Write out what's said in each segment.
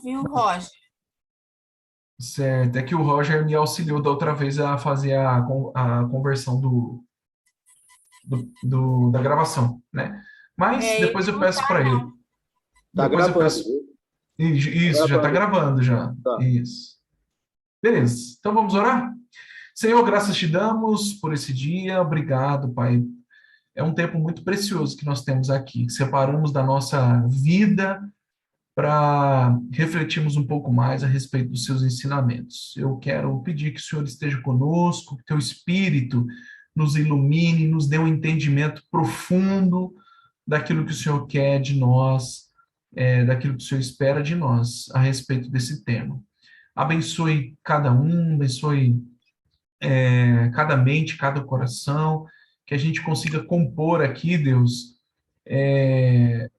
Viu, Roger? Certo, é que o Roger me auxiliou da outra vez a fazer a conversão da gravação, né? Mas É, depois ele eu não peço tá, para ele. não. Tá Depois eu gravando, peço. viu? Tá Isso, já está gravando. gravando já. Tá. Isso. Beleza. Então vamos orar? Senhor, graças te damos por esse dia. Obrigado, Pai. É um tempo muito precioso que nós temos aqui, que separamos da nossa vida para refletirmos um pouco mais a respeito dos seus ensinamentos. Eu quero pedir que o Senhor esteja conosco, que teu Espírito nos ilumine, nos dê um entendimento profundo daquilo que o Senhor quer de nós, daquilo que o Senhor espera de nós a respeito desse tema. Abençoe cada um, abençoe cada mente, cada coração, que a gente consiga compor aqui, Deus, é,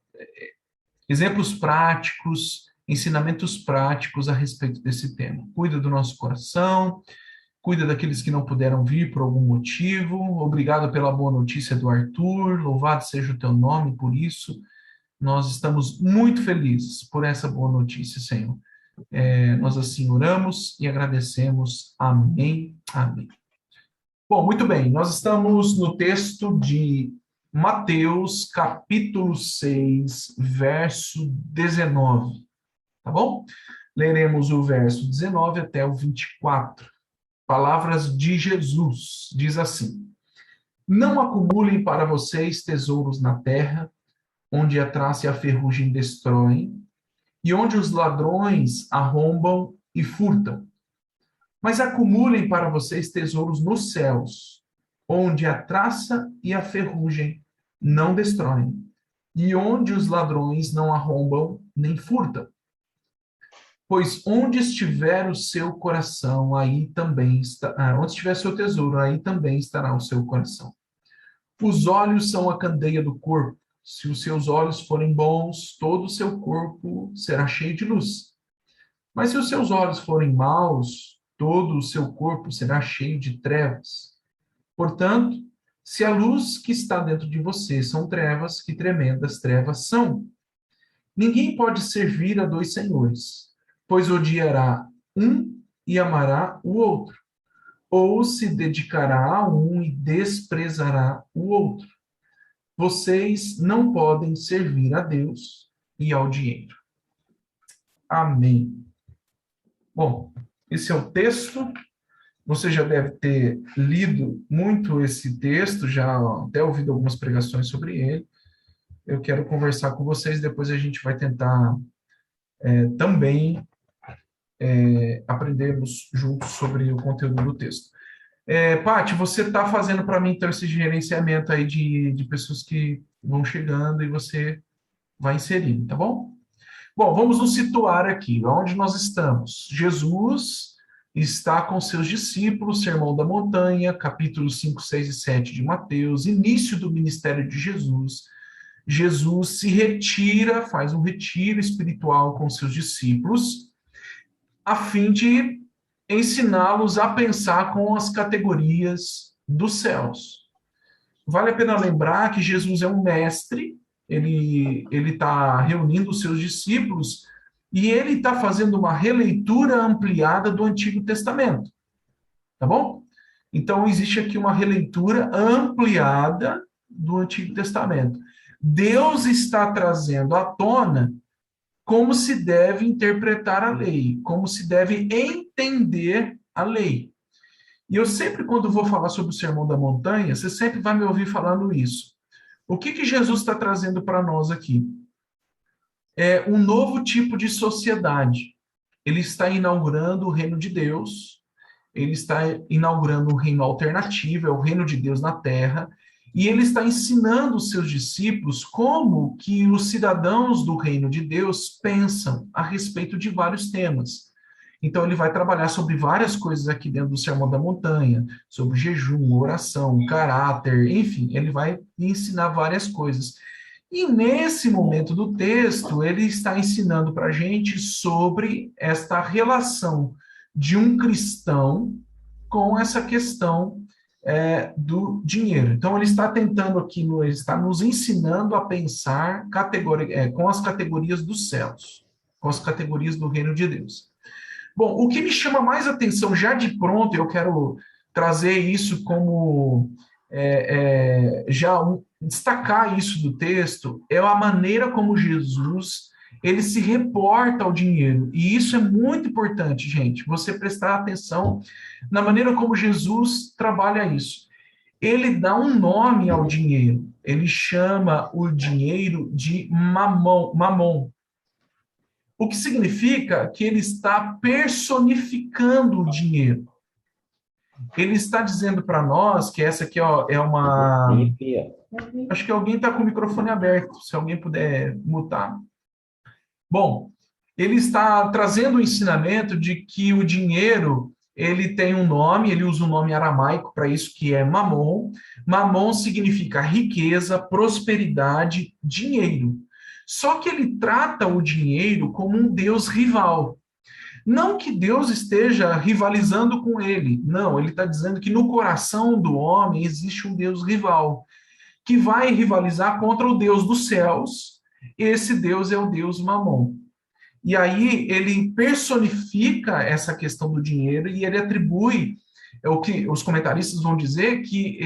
exemplos práticos, ensinamentos práticos a respeito desse tema. Cuida do nosso coração, cuida daqueles que não puderam vir por algum motivo. Obrigado pela boa notícia do Arthur, louvado seja o teu nome por isso. Nós estamos muito felizes por essa boa notícia, Senhor. Nós assim oramos e agradecemos. Amém. Amém. Bom, muito bem, nós estamos no texto de Mateus, capítulo 6, verso 19, tá bom? Leremos o verso 19 até o 24. Palavras de Jesus, diz assim: Não acumulem para vocês tesouros na terra, onde a traça e a ferrugem destroem, e onde os ladrões arrombam e furtam. Mas acumulem para vocês tesouros nos céus, onde a traça e a ferrugem não destroem, e onde os ladrões não arrombam nem furtam. Pois onde estiver o seu coração, aí também está, onde estiver seu tesouro, aí também estará o seu coração. Os olhos são a candeia do corpo. Se os seus olhos forem bons, todo o seu corpo será cheio de luz. Mas se os seus olhos forem maus, todo o seu corpo será cheio de trevas. Portanto, se a luz que está dentro de você são trevas, que tremendas trevas são. Ninguém pode servir a dois senhores, pois odiará um e amará o outro, ou se dedicará a um e desprezará o outro. Vocês não podem servir a Deus e ao dinheiro. Amém. Bom, esse é o texto. Você já deve ter lido muito esse texto, já até ouvido algumas pregações sobre ele. Eu quero conversar com vocês, depois a gente vai tentar também aprendermos juntos sobre o conteúdo do texto. Paty, você está fazendo para mim então esse gerenciamento aí de pessoas que vão chegando e você vai inserindo, tá bom? Bom, vamos nos situar aqui, onde nós estamos. Jesus está com seus discípulos, Sermão da Montanha, capítulos 5, 6 e 7 de Mateus, início do ministério de Jesus. Jesus se retira, faz um retiro espiritual com seus discípulos, a fim de ensiná-los a pensar com as categorias dos céus. Vale a pena lembrar que Jesus é um mestre, ele está reunindo os seus discípulos e ele está fazendo uma releitura ampliada do Antigo Testamento, tá bom? Então, existe aqui uma releitura ampliada do Antigo Testamento. Deus está trazendo à tona como se deve interpretar a lei, como se deve entender a lei. E eu sempre, quando vou falar sobre o Sermão da Montanha, você sempre vai me ouvir falando isso. O que Jesus está trazendo para nós aqui? É um novo tipo de sociedade. Ele está inaugurando o reino de Deus, ele está inaugurando um reino alternativo, é o reino de Deus na terra, e ele está ensinando os seus discípulos como que os cidadãos do reino de Deus pensam a respeito de vários temas. Então, ele vai trabalhar sobre várias coisas aqui dentro do Sermão da Montanha, sobre jejum, oração, caráter, enfim, ele vai ensinar várias coisas. E nesse momento do texto, ele está ensinando para a gente sobre esta relação de um cristão com essa questão do dinheiro. Então, ele está tentando aqui, ele está nos ensinando a pensar com as categorias dos céus. com as categorias do reino de Deus. Bom, o que me chama mais atenção já de pronto, eu quero trazer isso como destacar isso do texto, é a maneira como Jesus ele se reporta ao dinheiro. E isso é muito importante, gente, você prestar atenção na maneira como Jesus trabalha isso. Ele dá um nome ao dinheiro, ele chama o dinheiro de mamon, o que significa que ele está personificando o dinheiro. Ele está dizendo para nós que essa aqui ó, é uma... Acho que alguém está com o microfone aberto, se alguém puder mutar. Bom, ele está trazendo o ensinamento de que o dinheiro, ele tem um nome, ele usa um nome aramaico para isso, que é mamon. Mamon significa riqueza, prosperidade, dinheiro. Só que ele trata o dinheiro como um Deus rival. Não que Deus esteja rivalizando com ele, não, ele está dizendo que no coração do homem existe um Deus rival, que vai rivalizar contra o Deus dos céus. Esse Deus é o Deus Mamon. E aí ele personifica essa questão do dinheiro e ele atribui o que os comentaristas vão dizer, que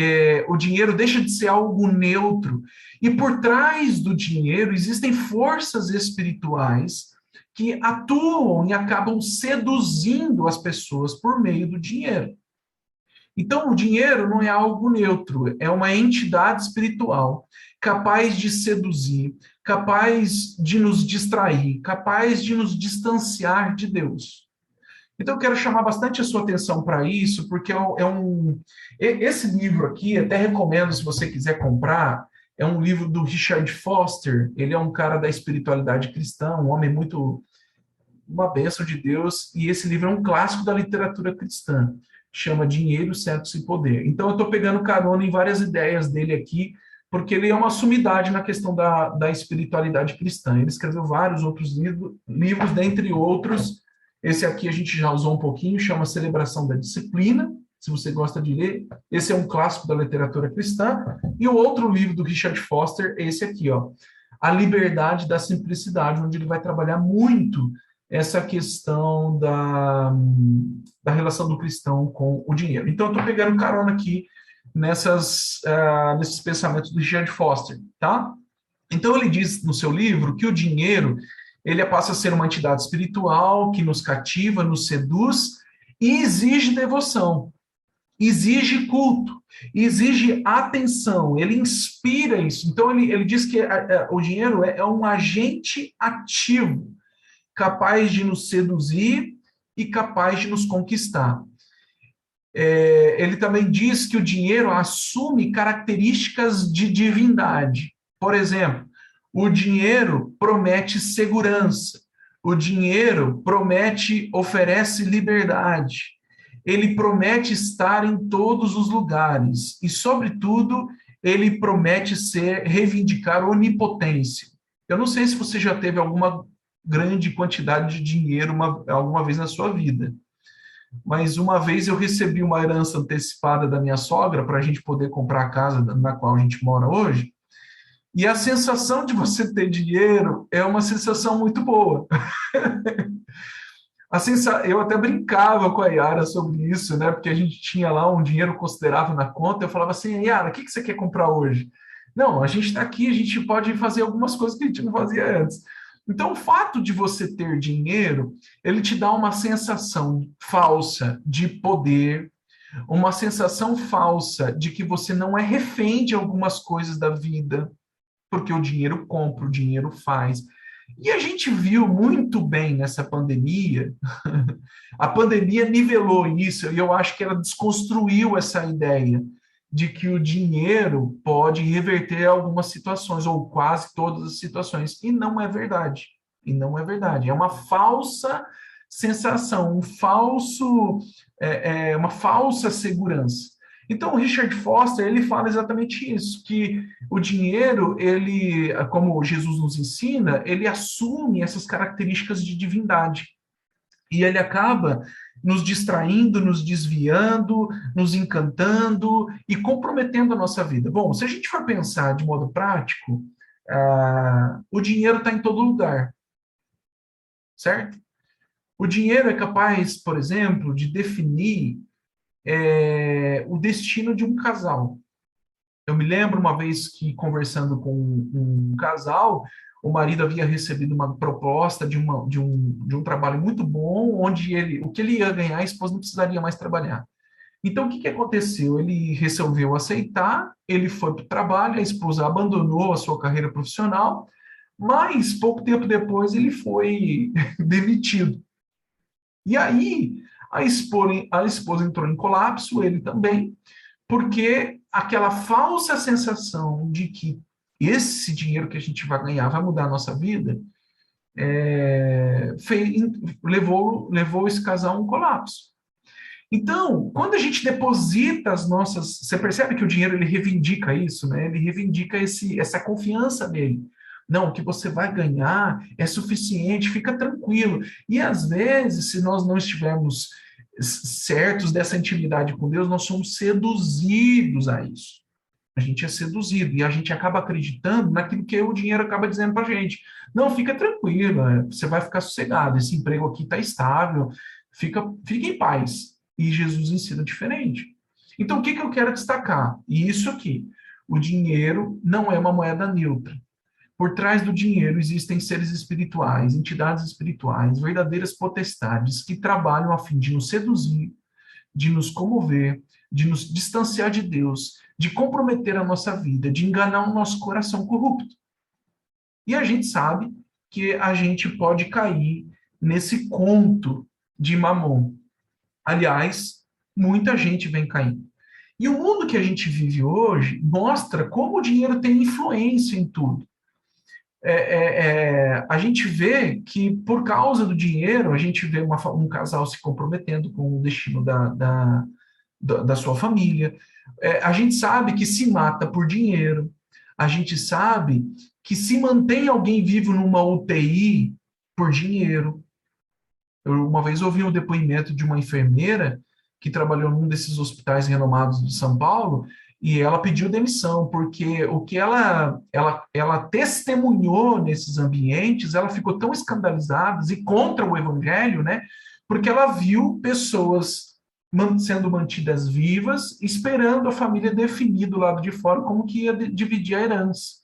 o dinheiro deixa de ser algo neutro. E por trás do dinheiro existem forças espirituais que atuam e acabam seduzindo as pessoas por meio do dinheiro. Então, o dinheiro não é algo neutro, é uma entidade espiritual capaz de seduzir, capaz de nos distrair, capaz de nos distanciar de Deus. Então, eu quero chamar bastante a sua atenção para isso, porque esse livro aqui, até recomendo se você quiser comprar, é um livro do Richard Foster, ele é um cara da espiritualidade cristã, um homem muito, uma bênção de Deus, e esse livro é um clássico da literatura cristã, chama Dinheiro, Sexo e Poder. Então, eu estou pegando carona em várias ideias dele aqui, porque ele é uma sumidade na questão da espiritualidade cristã. Ele escreveu vários outros livros, dentre outros, esse aqui a gente já usou um pouquinho, chama Celebração da Disciplina, se você gosta de ler. Esse é um clássico da literatura cristã. E o outro livro do Richard Foster é esse aqui, ó, A Liberdade da Simplicidade, onde ele vai trabalhar muito essa questão da relação do cristão com o dinheiro. Então, eu estou pegando carona aqui nesses pensamentos do Richard Foster, tá? Então, ele diz no seu livro que o dinheiro ele passa a ser uma entidade espiritual que nos cativa, nos seduz e exige devoção, exige culto, exige atenção, ele inspira isso. Então, ele diz que o dinheiro é um agente ativo, capaz de nos seduzir e capaz de nos conquistar. Ele também diz que o dinheiro assume características de divindade. Por exemplo, o dinheiro promete segurança, o dinheiro oferece liberdade, ele promete estar em todos os lugares e, sobretudo, ele promete reivindicar onipotência. Eu não sei se você já teve alguma grande quantidade de dinheiro alguma vez na sua vida, mas uma vez eu recebi uma herança antecipada da minha sogra para a gente poder comprar a casa na qual a gente mora hoje, e a sensação de você ter dinheiro é uma sensação muito boa. Eu até brincava com a Yara sobre isso, né? Porque a gente tinha lá um dinheiro considerável na conta. Eu falava assim, Yara, o que você quer comprar hoje? Não, a gente está aqui, a gente pode fazer algumas coisas que a gente não fazia antes. Então, o fato de você ter dinheiro, ele te dá uma sensação falsa de poder, uma sensação falsa de que você não é refém de algumas coisas da vida, porque o dinheiro compra, o dinheiro faz. E a gente viu muito bem nessa pandemia, a pandemia nivelou isso, e eu acho que ela desconstruiu essa ideia de que o dinheiro pode reverter algumas situações, ou quase todas as situações, e não é verdade. E não é verdade. É uma falsa sensação, uma falsa segurança. Então, o Richard Foster, ele fala exatamente isso, que o dinheiro, ele, como Jesus nos ensina, ele assume essas características de divindade. E ele acaba nos distraindo, nos desviando, nos encantando e comprometendo a nossa vida. Bom, se a gente for pensar de modo prático, o dinheiro está em todo lugar. certo? O dinheiro é capaz, por exemplo, de definir o destino de um casal. Eu me lembro uma vez que, conversando com um casal, o marido havia recebido uma proposta de um trabalho muito bom, onde o que ele ia ganhar, a esposa não precisaria mais trabalhar. Então, o que aconteceu? Ele resolveu aceitar, ele foi para o trabalho, a esposa abandonou a sua carreira profissional, mas pouco tempo depois ele foi demitido. E aí, a esposa entrou em colapso, ele também, porque aquela falsa sensação de que esse dinheiro que a gente vai ganhar vai mudar a nossa vida, levou esse casal a um colapso. Então, quando a gente deposita as nossas... Você percebe que o dinheiro ele reivindica isso, né? Ele reivindica essa confiança nele. Não, o que você vai ganhar é suficiente, fica tranquilo. E às vezes, se nós não estivermos certos dessa intimidade com Deus, nós somos seduzidos a isso. A gente é seduzido e a gente acaba acreditando naquilo que o dinheiro acaba dizendo para a gente. Não, fica tranquilo, você vai ficar sossegado, esse emprego aqui está estável, fica em paz. E Jesus ensina diferente. Então, o que eu quero destacar? E isso aqui, o dinheiro não é uma moeda neutra. Por trás do dinheiro existem seres espirituais, entidades espirituais, verdadeiras potestades que trabalham a fim de nos seduzir, de nos comover, de nos distanciar de Deus, de comprometer a nossa vida, de enganar o nosso coração corrupto. E a gente sabe que a gente pode cair nesse conto de Mamon. Aliás, muita gente vem caindo. E o mundo que a gente vive hoje mostra como o dinheiro tem influência em tudo. A gente vê que, por causa do dinheiro, a gente vê um casal se comprometendo com o destino da sua família. A gente sabe que se mata por dinheiro. A gente sabe que se mantém alguém vivo numa UTI por dinheiro. Eu uma vez ouvi um depoimento de uma enfermeira que trabalhou num desses hospitais renomados de São Paulo, e ela pediu demissão, porque o que ela testemunhou nesses ambientes, ela ficou tão escandalizada e contra o evangelho, né? Porque ela viu pessoas sendo mantidas vivas, esperando a família definir do lado de fora como que ia dividir a herança.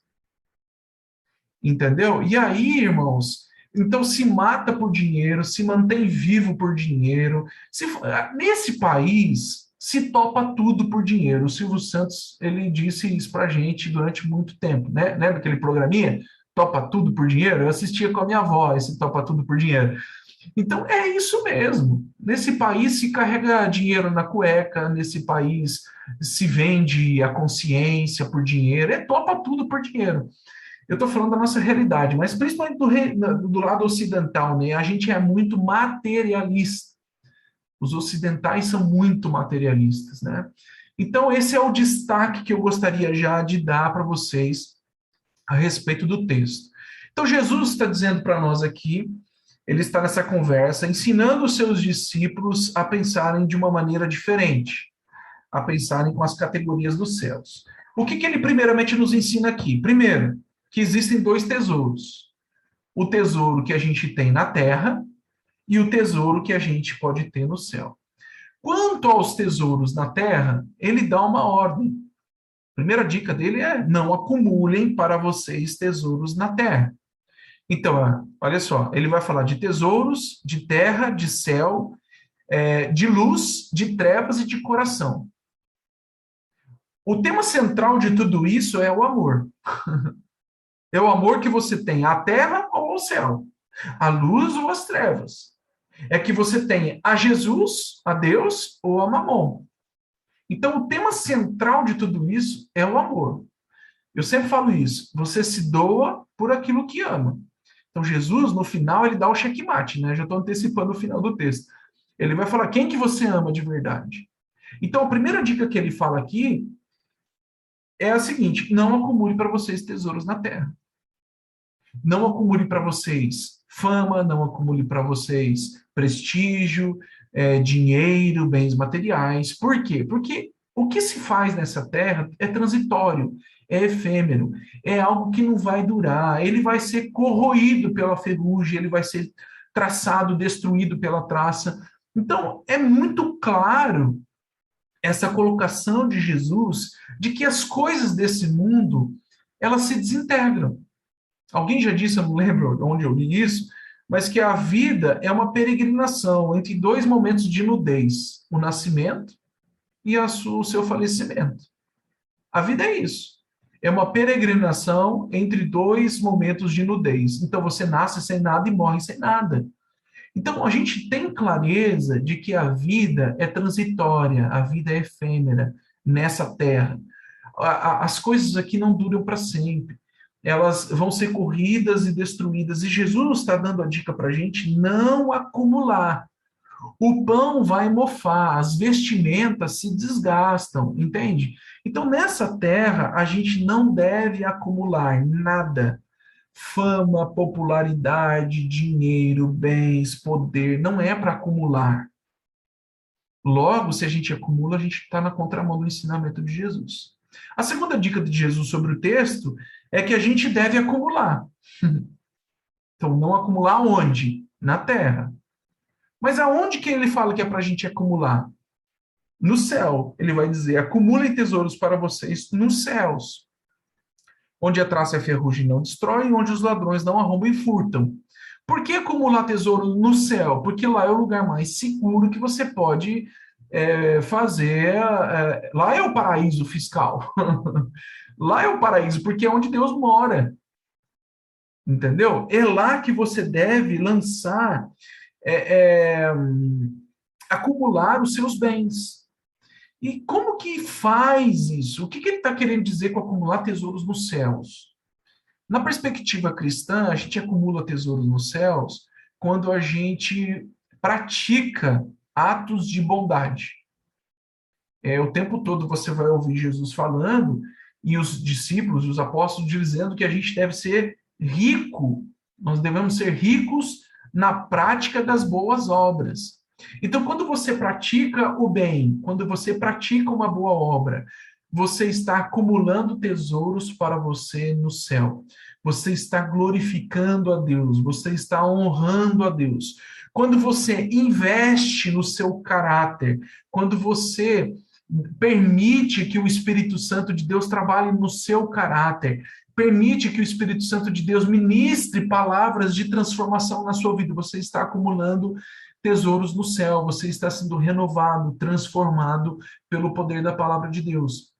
Entendeu? E aí, irmãos, então se mata por dinheiro, se mantém vivo por dinheiro. Nesse país, se topa tudo por dinheiro. O Silvio Santos, ele disse isso pra gente durante muito tempo, né? Lembra aquele programinha? Topa tudo por dinheiro? Eu assistia com a minha avó, esse topa tudo por dinheiro. Então, é isso mesmo. Nesse país se carrega dinheiro na cueca, nesse país se vende a consciência por dinheiro, topa tudo por dinheiro. Eu estou falando da nossa realidade, mas principalmente do lado ocidental, né? A gente é muito materialista. Os ocidentais são muito materialistas, né? Então, esse é o destaque que eu gostaria já de dar para vocês a respeito do texto. Então, Jesus está dizendo para nós aqui, ele está nessa conversa, ensinando os seus discípulos a pensarem de uma maneira diferente, a pensarem com as categorias dos céus. O que ele primeiramente nos ensina aqui? Primeiro, que existem dois tesouros. O tesouro que a gente tem na terra e o tesouro que a gente pode ter no céu. Quanto aos tesouros na terra, ele dá uma ordem. A primeira dica dele é: não acumulem para vocês tesouros na terra. Então, olha só, ele vai falar de tesouros, de terra, de céu, de luz, de trevas e de coração. O tema central de tudo isso é o amor. É o amor que você tem à terra ou ao céu, à luz ou às trevas. É que você tem a Jesus, a Deus ou a Mamon. Então, o tema central de tudo isso é o amor. Eu sempre falo isso. Você se doa por aquilo que ama. Então, Jesus, no final, ele dá o checkmate, né? Já estou antecipando o final do texto. Ele vai falar quem que você ama de verdade. Então, a primeira dica que ele fala aqui é a seguinte: não acumule para vocês tesouros na terra. Não acumule para vocês fama, não acumule para vocês prestígio, dinheiro, bens materiais. Por quê? Porque o que se faz nessa terra é transitório, é efêmero, é algo que não vai durar, ele vai ser corroído pela ferrugem, ele vai ser traçado, destruído pela traça. Então, é muito claro essa colocação de Jesus de que as coisas desse mundo, elas se desintegram. Alguém já disse, eu não lembro onde eu li isso, mas que a vida é uma peregrinação entre dois momentos de nudez, o nascimento e o seu falecimento. A vida é isso. É uma peregrinação entre dois momentos de nudez. Então você nasce sem nada e morre sem nada. Então a gente tem clareza de que a vida é transitória, a vida é efêmera nessa terra. As coisas aqui não duram para sempre. Elas vão ser corridas e destruídas. E Jesus está dando a dica para a gente não acumular. O pão vai mofar, as vestimentas se desgastam, entende? Então, nessa terra, a gente não deve acumular nada. Fama, popularidade, dinheiro, bens, poder, não é para acumular. Logo, se a gente acumula, a gente está na contramão do ensinamento de Jesus. A segunda dica de Jesus sobre o texto é que a gente deve acumular. Então, não acumular onde? Na terra. Mas aonde que ele fala que é para a gente acumular? No céu. Ele vai dizer, acumulem tesouros para vocês nos céus, onde a traça e a ferrugem não destroem, onde os ladrões não arrombam e furtam. Por que acumular tesouro no céu? Porque lá é o lugar mais seguro que você pode fazer. Lá é o paraíso fiscal. Lá é o paraíso, porque é onde Deus mora. Entendeu? É lá que você deve lançar, acumular os seus bens. E como que faz isso? O que ele está querendo dizer com acumular tesouros nos céus? Na perspectiva cristã, a gente acumula tesouros nos céus quando a gente pratica atos de bondade. O tempo todo você vai ouvir Jesus falando e os discípulos, os apóstolos, dizendo que a gente deve ser rico. Nós devemos ser ricos na prática das boas obras. Então, quando você pratica o bem, quando você pratica uma boa obra, você está acumulando tesouros para você no céu. Você está glorificando a Deus, você está honrando a Deus. Quando você investe no seu caráter, quando você permite que o Espírito Santo de Deus trabalhe no seu caráter, permite que o Espírito Santo de Deus ministre palavras de transformação na sua vida, você está acumulando tesouros no céu, você está sendo renovado, transformado pelo poder da palavra de Deus.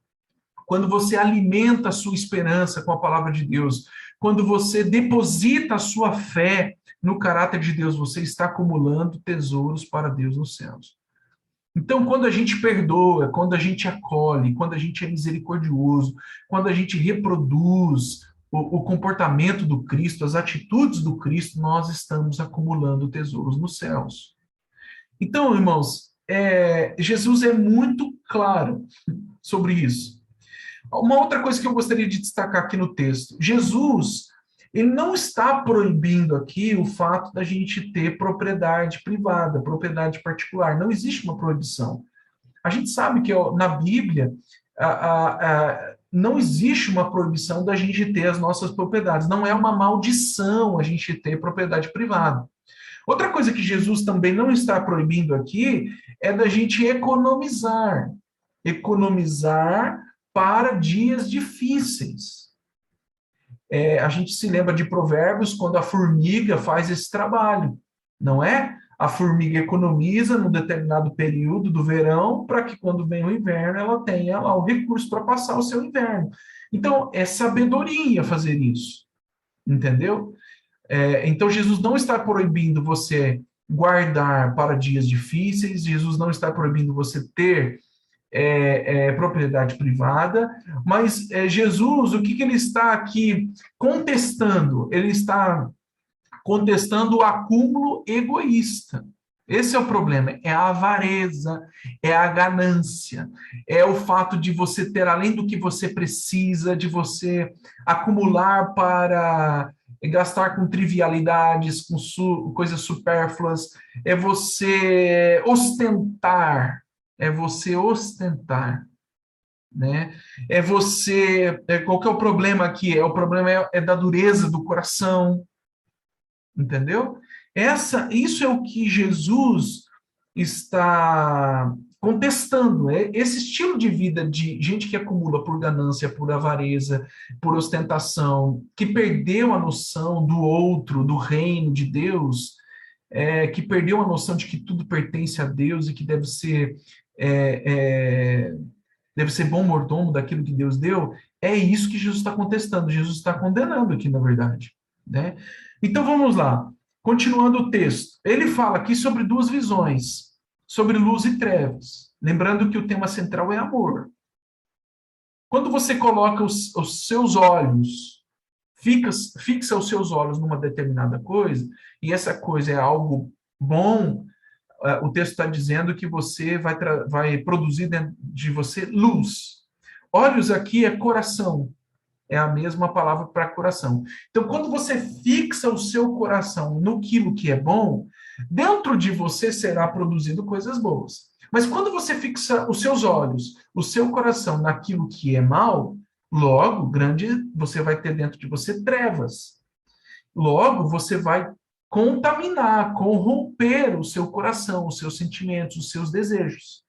Quando você alimenta a sua esperança com a palavra de Deus, quando você deposita a sua fé no caráter de Deus, você está acumulando tesouros para Deus nos céus. Então, quando a gente perdoa, quando a gente acolhe, quando a gente é misericordioso, quando a gente reproduz o comportamento do Cristo, as atitudes do Cristo, nós estamos acumulando tesouros nos céus. Então, irmãos, Jesus é muito claro sobre isso. Uma outra coisa que eu gostaria de destacar aqui no texto, Jesus, ele não está proibindo aqui o fato da gente ter propriedade privada, propriedade particular. Não existe uma proibição. A gente sabe que na Bíblia não existe uma proibição da gente ter as nossas propriedades. Não é uma maldição a gente ter propriedade privada. Outra coisa que Jesus também não está proibindo aqui é da gente economizar. Economizar para dias difíceis. A gente se lembra de Provérbios quando a formiga faz esse trabalho, não é? A formiga economiza num determinado período do verão para que quando vem o inverno ela tenha lá o recurso para passar o seu inverno. Então, é sabedoria fazer isso, entendeu? Então, Jesus não está proibindo você guardar para dias difíceis, Jesus não está proibindo você ter propriedade privada, mas Jesus, o que ele está aqui contestando? Ele está contestando o acúmulo egoísta. Esse é o problema, é a avareza, é a ganância, é o fato de você ter além do que você precisa, de você acumular para gastar com trivialidades, com coisas supérfluas, é você ostentar, né? Qual que é o problema aqui? O problema é da dureza do coração, entendeu? Isso é o que Jesus está contestando. É esse estilo de vida de gente que acumula por ganância, por avareza, por ostentação, que perdeu a noção do outro, do reino de Deus, que perdeu a noção de que tudo pertence a Deus e que é, deve ser bom mordomo daquilo que Deus deu. É isso que Jesus está contestando. Jesus está condenando aqui, na verdade, né? Então vamos lá. Continuando o texto, ele fala aqui sobre duas visões, sobre luz e trevas. Lembrando que o tema central é amor. Quando você coloca os seus olhos, fixa os seus olhos numa determinada coisa, e essa coisa é algo bom, o texto está dizendo que você vai produzir dentro de você luz. Olhos aqui é coração, é a mesma palavra para coração. Então, quando você fixa o seu coração no que é bom, dentro de você será produzido coisas boas. Mas quando você fixa os seus olhos, o seu coração naquilo que é mal, logo, você vai ter dentro de você trevas. Logo, você vai contaminar, corromper o seu coração, os seus sentimentos, os seus desejos.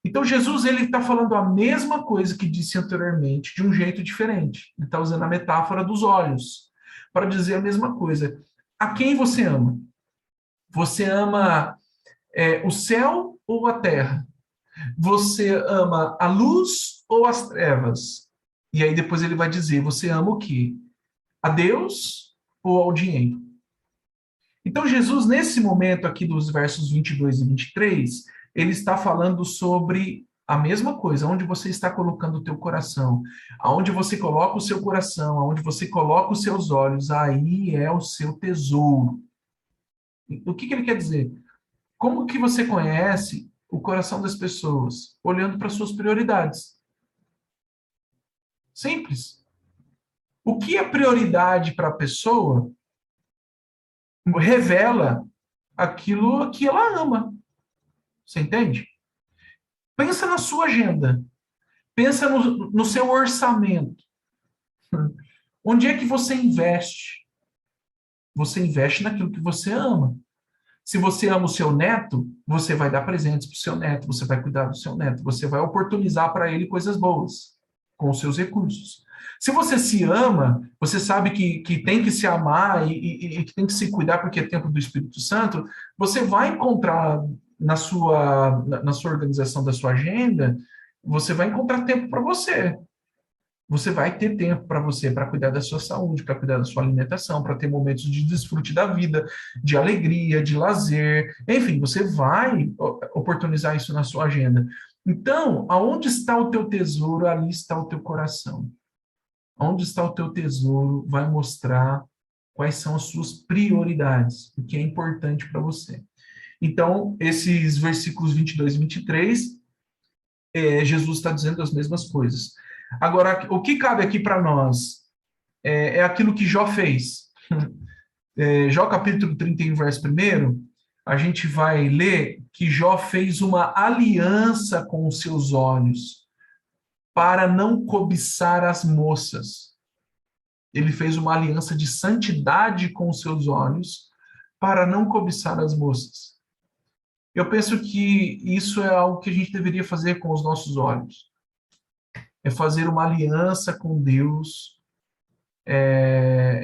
Então, Jesus ele está falando a mesma coisa que disse anteriormente, de um jeito diferente. Ele está usando a metáfora dos olhos para dizer a mesma coisa. A quem você ama? Você ama o céu ou a terra? Você ama a luz ou as trevas? E aí depois ele vai dizer, você ama o quê? A Deus ou ao dinheiro? Então, Jesus, nesse momento aqui dos versos 22 e 23, ele está falando sobre a mesma coisa, onde você está colocando o teu coração, aonde você coloca o seu coração, aonde você coloca os seus olhos, aí é o seu tesouro. O que ele quer dizer? Como que você conhece o coração das pessoas? Olhando para suas prioridades. Simples. O que é prioridade para a pessoa revela aquilo que ela ama. Você entende? Pensa na sua agenda. Pensa no seu orçamento. Onde é que você investe? Você investe naquilo que você ama. Se você ama o seu neto, você vai dar presentes para o seu neto, você vai cuidar do seu neto, você vai oportunizar para ele coisas boas, com os seus recursos. Se você se ama, você sabe que tem que se amar e que tem que se cuidar porque é tempo do Espírito Santo, você vai encontrar na sua organização da sua agenda, você vai encontrar tempo para você. Você vai ter tempo para você, para cuidar da sua saúde, para cuidar da sua alimentação, para ter momentos de desfrute da vida, de alegria, de lazer. Enfim, você vai oportunizar isso na sua agenda. Então, aonde está o teu tesouro, ali está o teu coração. Onde está o teu tesouro vai mostrar quais são as suas prioridades, o que é importante para você. Então, esses versículos 22 e 23, Jesus está dizendo as mesmas coisas. Agora, o que cabe aqui para nós é aquilo que Jó fez. Jó capítulo 31, verso 1, a gente vai ler que Jó fez uma aliança com os seus olhos para não cobiçar as moças. Ele fez uma aliança de santidade com os seus olhos para não cobiçar as moças. Eu penso que isso é algo que a gente deveria fazer com os nossos olhos. É fazer uma aliança com Deus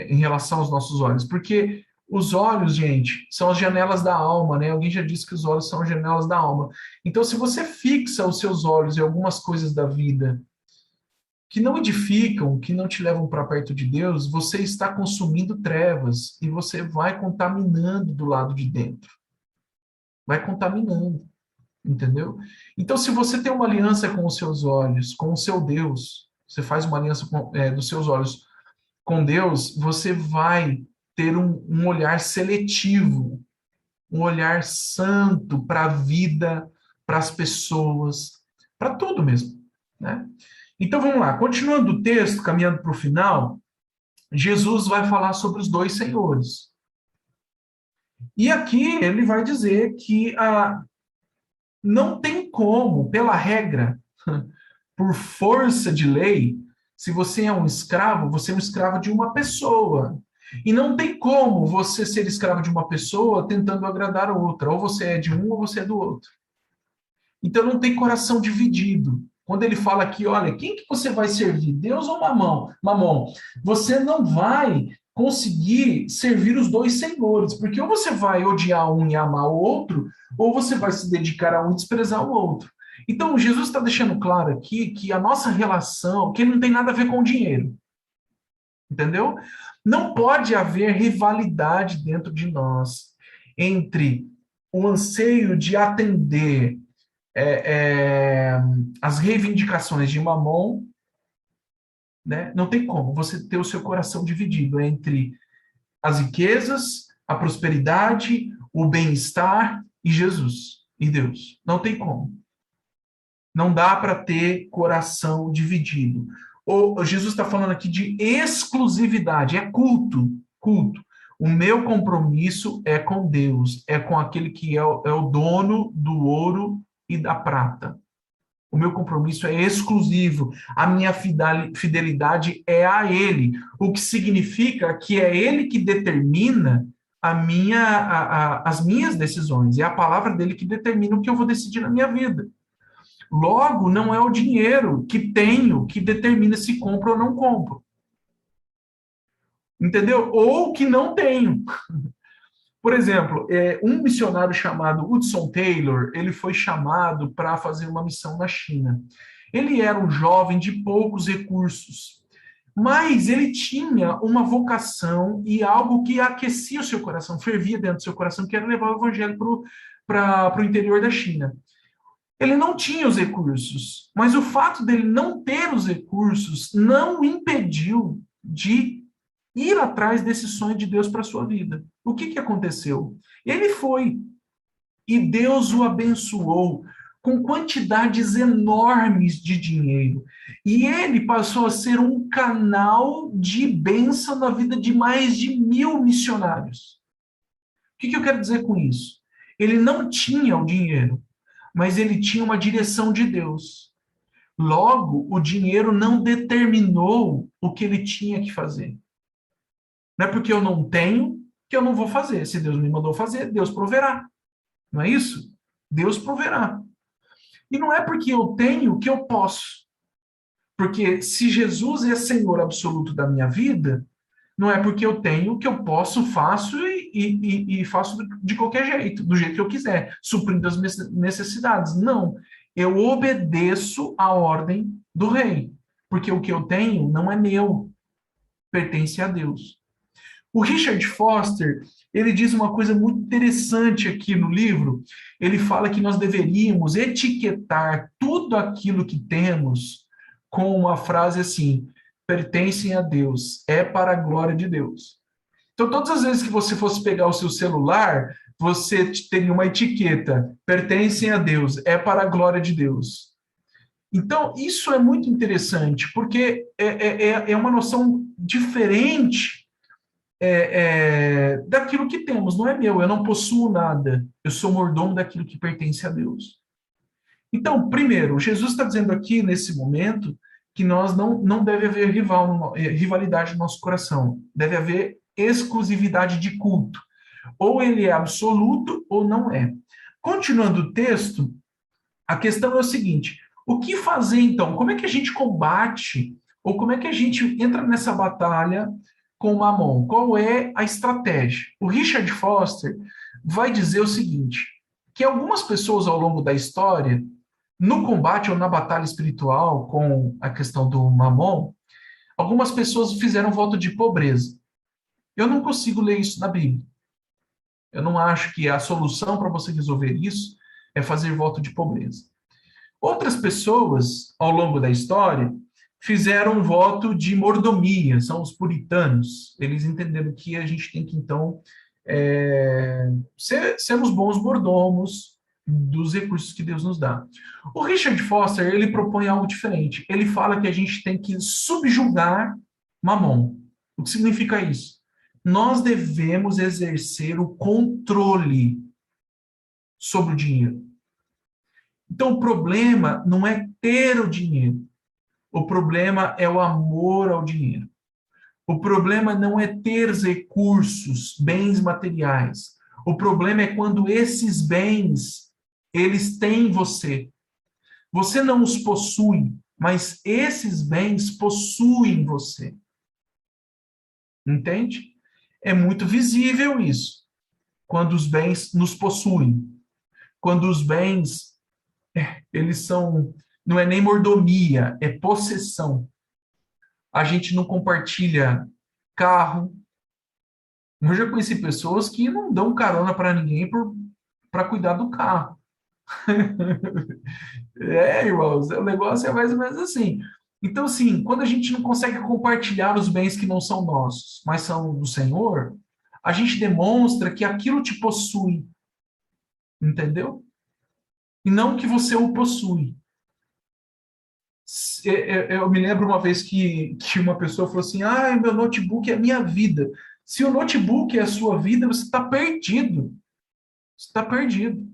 em relação aos nossos olhos. Porque os olhos, gente, são as janelas da alma, né? Alguém já disse que os olhos são as janelas da alma. Então, se você fixa os seus olhos em algumas coisas da vida que não edificam, que não te levam para perto de Deus, você está consumindo trevas e você vai contaminando do lado de dentro. Vai contaminando, entendeu? Então, se você tem uma aliança com os seus olhos, com o seu Deus, você faz uma aliança dos seus olhos com Deus, você vai ter um olhar seletivo, um olhar santo para a vida, para as pessoas, para tudo mesmo, né? Então vamos lá, continuando o texto, caminhando para o final, Jesus vai falar sobre os dois senhores. E aqui ele vai dizer que não tem como, pela regra, por força de lei, se você é um escravo de uma pessoa. E não tem como você ser escravo de uma pessoa tentando agradar a outra. Ou você é de um ou você é do outro. Então não tem coração dividido. Quando ele fala aqui, olha, quem que você vai servir? Deus ou Mamão? Mamon? Você não vai conseguir servir os dois senhores, porque ou você vai odiar um e amar o outro, ou você vai se dedicar a um e desprezar o outro. Então Jesus está deixando claro aqui que a nossa relação, que não tem nada a ver com dinheiro, entendeu? Não pode haver rivalidade dentro de nós entre o anseio de atender as reivindicações de Mamon, né? Não tem como você ter o seu coração dividido entre as riquezas, a prosperidade, o bem-estar e Jesus e Deus. Não tem como. Não dá para ter coração dividido. Jesus está falando aqui de exclusividade, é culto, culto. O meu compromisso é com Deus, é com aquele que é o dono do ouro e da prata. O meu compromisso é exclusivo. A minha fidelidade é a Ele. O que significa que é Ele que determina as minhas decisões. É a palavra dele que determina o que eu vou decidir na minha vida. Logo, não é o dinheiro que tenho que determina se compro ou não compro. Entendeu? Ou que não tenho. Por exemplo, um missionário chamado Hudson Taylor, ele foi chamado para fazer uma missão na China. Ele era um jovem de poucos recursos, mas ele tinha uma vocação e algo que aquecia o seu coração, fervia dentro do seu coração, que era levar o evangelho para o interior da China. Ele não tinha os recursos, mas o fato dele não ter os recursos não o impediu de ir atrás desse sonho de Deus para a sua vida. O que aconteceu? Ele foi, e Deus o abençoou com quantidades enormes de dinheiro. E ele passou a ser um canal de bênção na vida de mais de 1.000 missionários. O que eu quero dizer com isso? Ele não tinha o dinheiro, mas ele tinha uma direção de Deus. Logo, o dinheiro não determinou o que ele tinha que fazer. Não é porque eu não tenho que eu não vou fazer. Se Deus me mandou fazer, Deus proverá. Não é isso? Deus proverá. E não é porque eu tenho que eu posso. Porque se Jesus é Senhor absoluto da minha vida, não é porque eu tenho que eu posso, faço e faço de qualquer jeito, do jeito que eu quiser, suprindo as necessidades. Não. Eu obedeço à ordem do rei. Porque o que eu tenho não é meu, pertence a Deus. O Richard Foster, ele diz uma coisa muito interessante aqui no livro. Ele fala que nós deveríamos etiquetar tudo aquilo que temos com uma frase assim: pertencem a Deus, é para a glória de Deus. Então, todas as vezes que você fosse pegar o seu celular, você teria uma etiqueta: pertencem a Deus, é para a glória de Deus. Então, isso é muito interessante, porque é uma noção diferente daquilo que temos, não é meu, eu não possuo nada, eu sou mordomo daquilo que pertence a Deus. Então, primeiro, Jesus está dizendo aqui, nesse momento, que nós não deve haver rivalidade no nosso coração, deve haver exclusividade de culto. Ou ele é absoluto ou não é. Continuando o texto, a questão é o seguinte: o que fazer então? Como é que a gente combate, ou como é que a gente entra nessa batalha com Mamon? Qual é a estratégia? O Richard Foster vai dizer o seguinte, que algumas pessoas ao longo da história, no combate ou na batalha espiritual com a questão do Mamon, algumas pessoas fizeram voto de pobreza. Eu não consigo ler isso na Bíblia. Eu não acho que a solução para você resolver isso é fazer voto de pobreza. Outras pessoas, ao longo da história, fizeram um voto de mordomia, são os puritanos. Eles entenderam que a gente tem que, então, sermos bons mordomos dos recursos que Deus nos dá. O Richard Foster, ele propõe algo diferente. Ele fala que a gente tem que subjugar Mamon. O que significa isso? Nós devemos exercer o controle sobre o dinheiro. Então, o problema não é ter o dinheiro. O problema é o amor ao dinheiro. O problema não é ter recursos, bens materiais. O problema é quando esses bens, eles têm você. Você não os possui, mas esses bens possuem você. Entende? É muito visível isso. Quando os bens nos possuem. Quando os bens, eles são, não é nem mordomia, é possessão. A gente não compartilha carro. Eu já conheci pessoas que não dão carona para ninguém para cuidar do carro. Irmãos, o negócio é mais ou menos assim. Então, assim, quando a gente não consegue compartilhar os bens que não são nossos, mas são do Senhor, a gente demonstra que aquilo te possui, entendeu? E não que você o possui. Eu me lembro uma vez que uma pessoa falou assim: ah, meu notebook é a minha vida. Se o notebook é a sua vida, você está perdido. Você está perdido.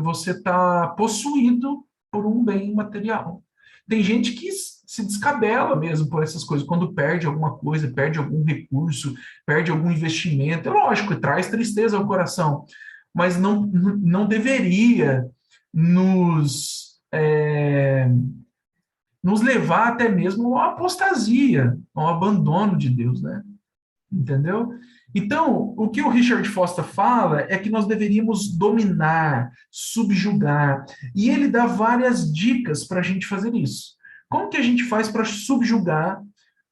Você está possuído por um bem material. Tem gente que se descabela mesmo por essas coisas, quando perde alguma coisa, perde algum recurso, perde algum investimento. É lógico, traz tristeza ao coração, mas não deveria nos levar até mesmo à apostasia, ao abandono de Deus, né? Entendeu? Então, o que o Richard Foster fala é que nós deveríamos dominar, subjugar, e ele dá várias dicas para a gente fazer isso. Como que a gente faz para subjugar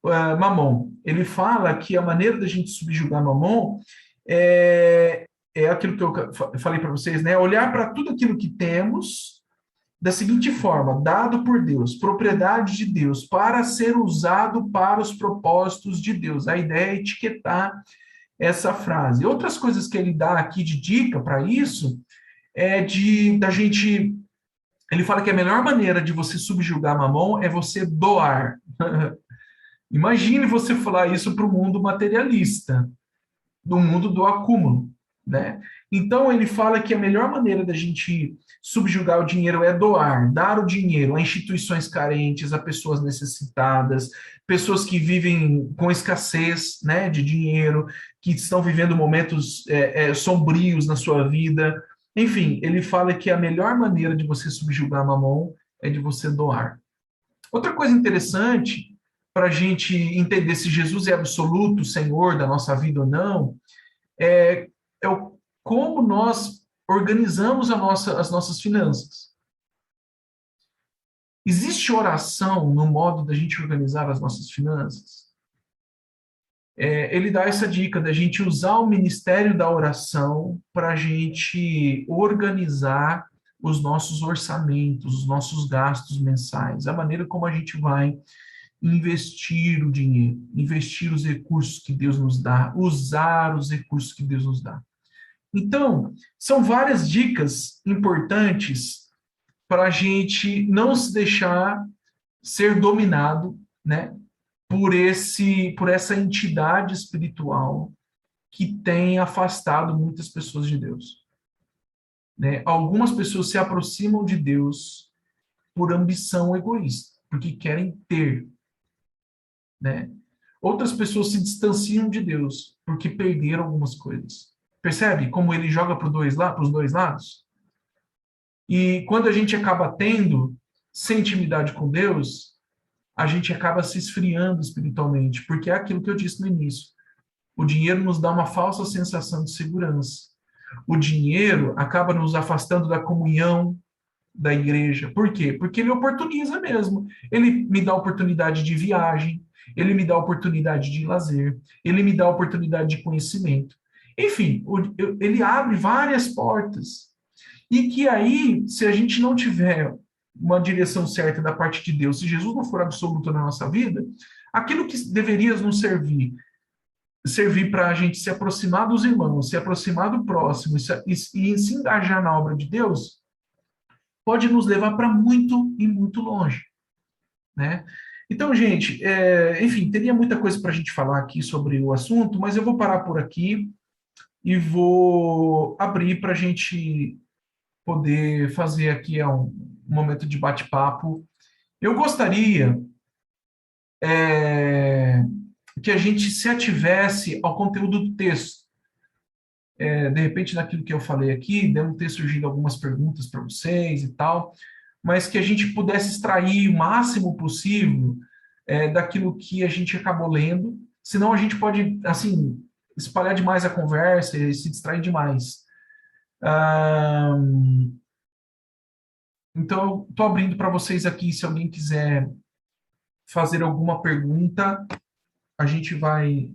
Mamon? Ele fala que a maneira da gente subjugar Mamon é aquilo que eu falei para vocês, né? Olhar para tudo aquilo que temos da seguinte forma: dado por Deus, propriedade de Deus, para ser usado para os propósitos de Deus. A ideia é etiquetar essa frase. Outras coisas que ele dá aqui de dica para isso é da gente. Ele fala que a melhor maneira de você subjugar Mamon é você doar. Imagine você falar isso para o mundo materialista, do mundo do acúmulo, né? Então ele fala que a melhor maneira da gente subjugar o dinheiro é doar, dar o dinheiro a instituições carentes, a pessoas necessitadas, pessoas que vivem com escassez, né, de dinheiro, que estão vivendo momentos sombrios na sua vida. Enfim, ele fala que a melhor maneira de você subjugar Mamon é de você doar. Outra coisa interessante para a gente entender se Jesus é absoluto Senhor da nossa vida ou não, como nós organizamos as nossas finanças. Existe oração no modo da gente organizar as nossas finanças? Ele dá essa dica da gente usar o ministério da oração para a gente organizar os nossos orçamentos, os nossos gastos mensais, a maneira como a gente vai investir o dinheiro, investir os recursos que Deus nos dá, usar os recursos que Deus nos dá. Então, são várias dicas importantes para a gente não se deixar ser dominado, né, por essa entidade espiritual que tem afastado muitas pessoas de Deus. Né? Algumas pessoas se aproximam de Deus por ambição egoísta, porque querem ter, né? Outras pessoas se distanciam de Deus porque perderam algumas coisas. Percebe como ele joga para os dois lados? E quando a gente acaba tendo sem intimidade com Deus, a gente acaba se esfriando espiritualmente, porque é aquilo que eu disse no início. O dinheiro nos dá uma falsa sensação de segurança. O dinheiro acaba nos afastando da comunhão da igreja. Por quê? Porque ele oportuniza mesmo. Ele me dá oportunidade de viagem, ele me dá oportunidade de lazer, ele me dá oportunidade de conhecimento. Enfim, ele abre várias portas. E que aí, se a gente não tiver uma direção certa da parte de Deus, se Jesus não for absoluto na nossa vida, aquilo que deveria nos servir para a gente se aproximar dos irmãos, se aproximar do próximo e se engajar na obra de Deus, pode nos levar para muito e muito longe, né? Então, gente, enfim, teria muita coisa para a gente falar aqui sobre o assunto, mas eu vou parar por aqui e vou abrir para a gente poder fazer aqui um momento de bate-papo. Eu gostaria que a gente se ativesse ao conteúdo do texto. De repente, naquilo que eu falei aqui, devem ter surgido algumas perguntas para vocês e tal, mas que a gente pudesse extrair o máximo possível daquilo que a gente acabou lendo, senão a gente pode, assim, espalhar demais a conversa e se distrair demais. Ah, então, eu estou abrindo para vocês aqui, se alguém quiser fazer alguma pergunta, a gente vai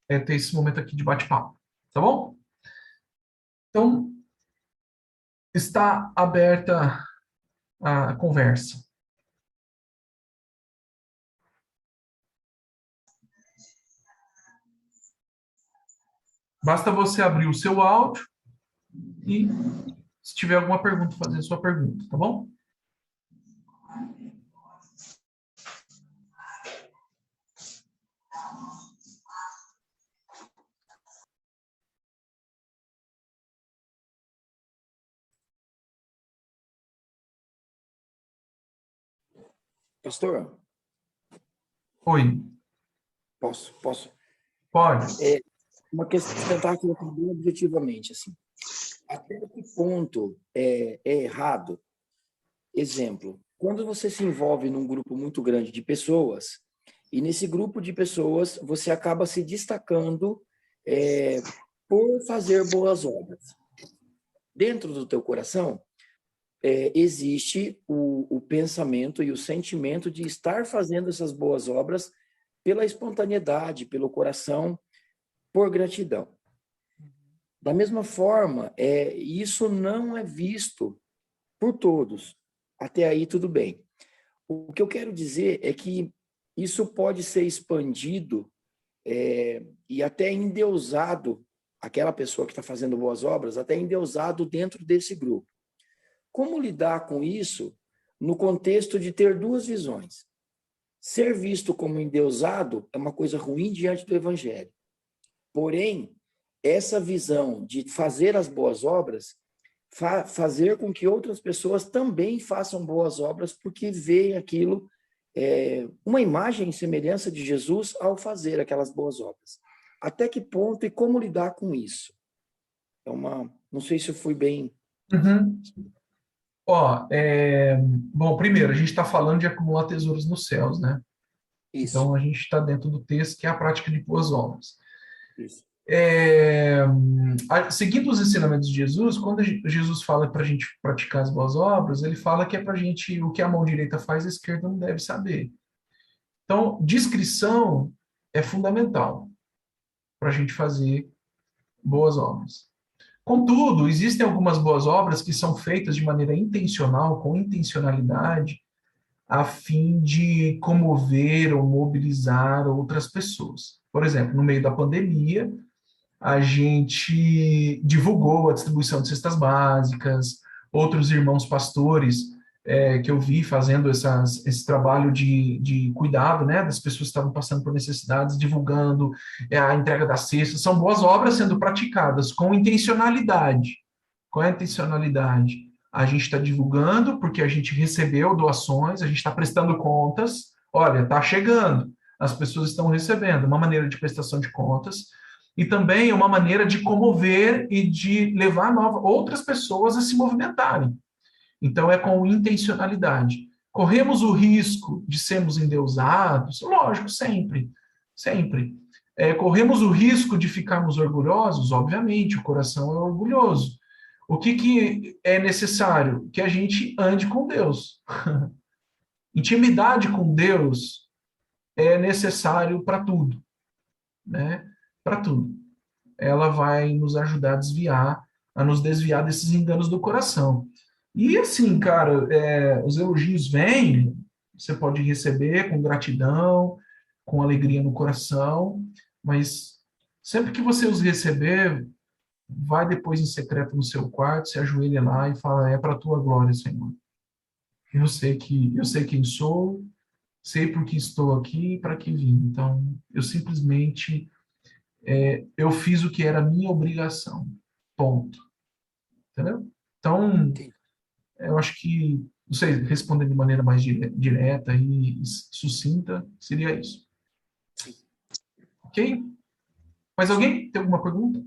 ter esse momento aqui de bate-papo, tá bom? Então, está aberta a conversa. Basta você abrir o seu áudio e, se tiver alguma pergunta, fazer a sua pergunta, tá bom? Pastor, Oi, posso? pode. Uma questão, tentar colocar bem objetivamente, assim. Até que ponto é errado? Exemplo, quando você se envolve num grupo muito grande de pessoas, e nesse grupo de pessoas você acaba se destacando por fazer boas obras. Dentro do teu coração, existe o pensamento e o sentimento de estar fazendo essas boas obras pela espontaneidade, pelo coração, por gratidão. Da mesma forma, isso não é visto por todos. Até aí, tudo bem. O que eu quero dizer é que isso pode ser expandido e até endeusado, aquela pessoa que está fazendo boas obras, até endeusado dentro desse grupo. Como lidar com isso no contexto de ter duas visões? Ser visto como endeusado é uma coisa ruim diante do evangelho. Porém, essa visão de fazer as boas obras, fazer com que outras pessoas também façam boas obras, porque veem aquilo, uma imagem e semelhança de Jesus ao fazer aquelas boas obras. Até que ponto e como lidar com isso? Não sei se eu fui bem... Uhum. Bom, primeiro, a gente está falando de acumular tesouros nos céus, né? Isso, Então, a gente está dentro do texto, que é a prática de boas obras. isso. Seguindo os ensinamentos de Jesus, quando Jesus fala para a gente praticar as boas obras, ele fala que é para a gente, o que a mão direita faz, a esquerda não deve saber. Então, discrição é fundamental para a gente fazer boas obras. Contudo, existem algumas boas obras que são feitas de maneira intencional, com intencionalidade, a fim de comover ou mobilizar outras pessoas. Por exemplo, no meio da pandemia, a gente divulgou a distribuição de cestas básicas, outros irmãos pastores que eu vi fazendo esse trabalho de cuidado, né, das pessoas que estavam passando por necessidades, divulgando a entrega das cestas, são boas obras sendo praticadas com intencionalidade. Qual é a intencionalidade? A gente está divulgando porque a gente recebeu doações, a gente está prestando contas, olha, está chegando, as pessoas estão recebendo, uma maneira de prestação de contas, e também uma maneira de comover e de levar outras pessoas a se movimentarem. Então, é com intencionalidade. Corremos o risco de sermos endeusados? Lógico, sempre, sempre. Corremos o risco de ficarmos orgulhosos? Obviamente, o coração é orgulhoso. O que é necessário? Que a gente ande com Deus. Intimidade com Deus é necessário para tudo, né? Para tudo. Ela vai nos ajudar a nos desviar desses enganos do coração. E assim, cara, os elogios vêm, você pode receber com gratidão, com alegria no coração, mas sempre que você os receber, vai depois em secreto no seu quarto, se ajoelha lá e fala: é para a tua glória, Senhor. Eu sei quem sou, sei por que estou aqui e para que vim. Então, eu simplesmente eu fiz o que era minha obrigação. Ponto. Entendeu? Então, Entendi. eu acho que Não sei, respondendo de maneira mais direta e sucinta, seria isso. Ok? Mais alguém? Tem alguma pergunta?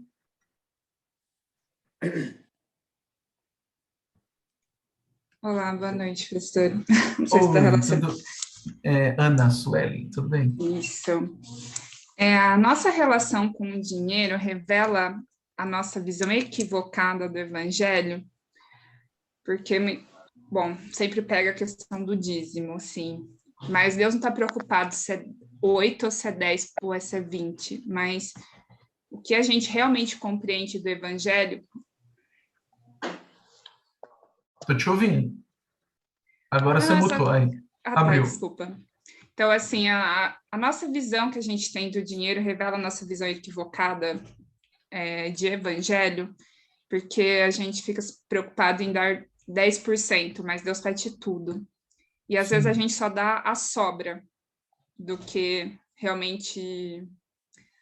Olá, boa noite, professor. Não sei se está Oi, relacionado. Ana Sueli, tudo bem? Isso. A nossa relação com o dinheiro revela a nossa visão equivocada do evangelho, porque, bom, sempre pega a questão do dízimo, assim, mas Deus não está preocupado se é 8 ou se é 10 ou se é 20, mas o que a gente realmente compreende do evangelho. Estou te ouvindo. Agora você mutou aí. Abriu. Tá, desculpa. Então, assim, a nossa visão que a gente tem do dinheiro revela a nossa visão equivocada de evangelho, porque a gente fica preocupado em dar 10%, mas Deus pede tudo. E às vezes a gente só dá a sobra do que realmente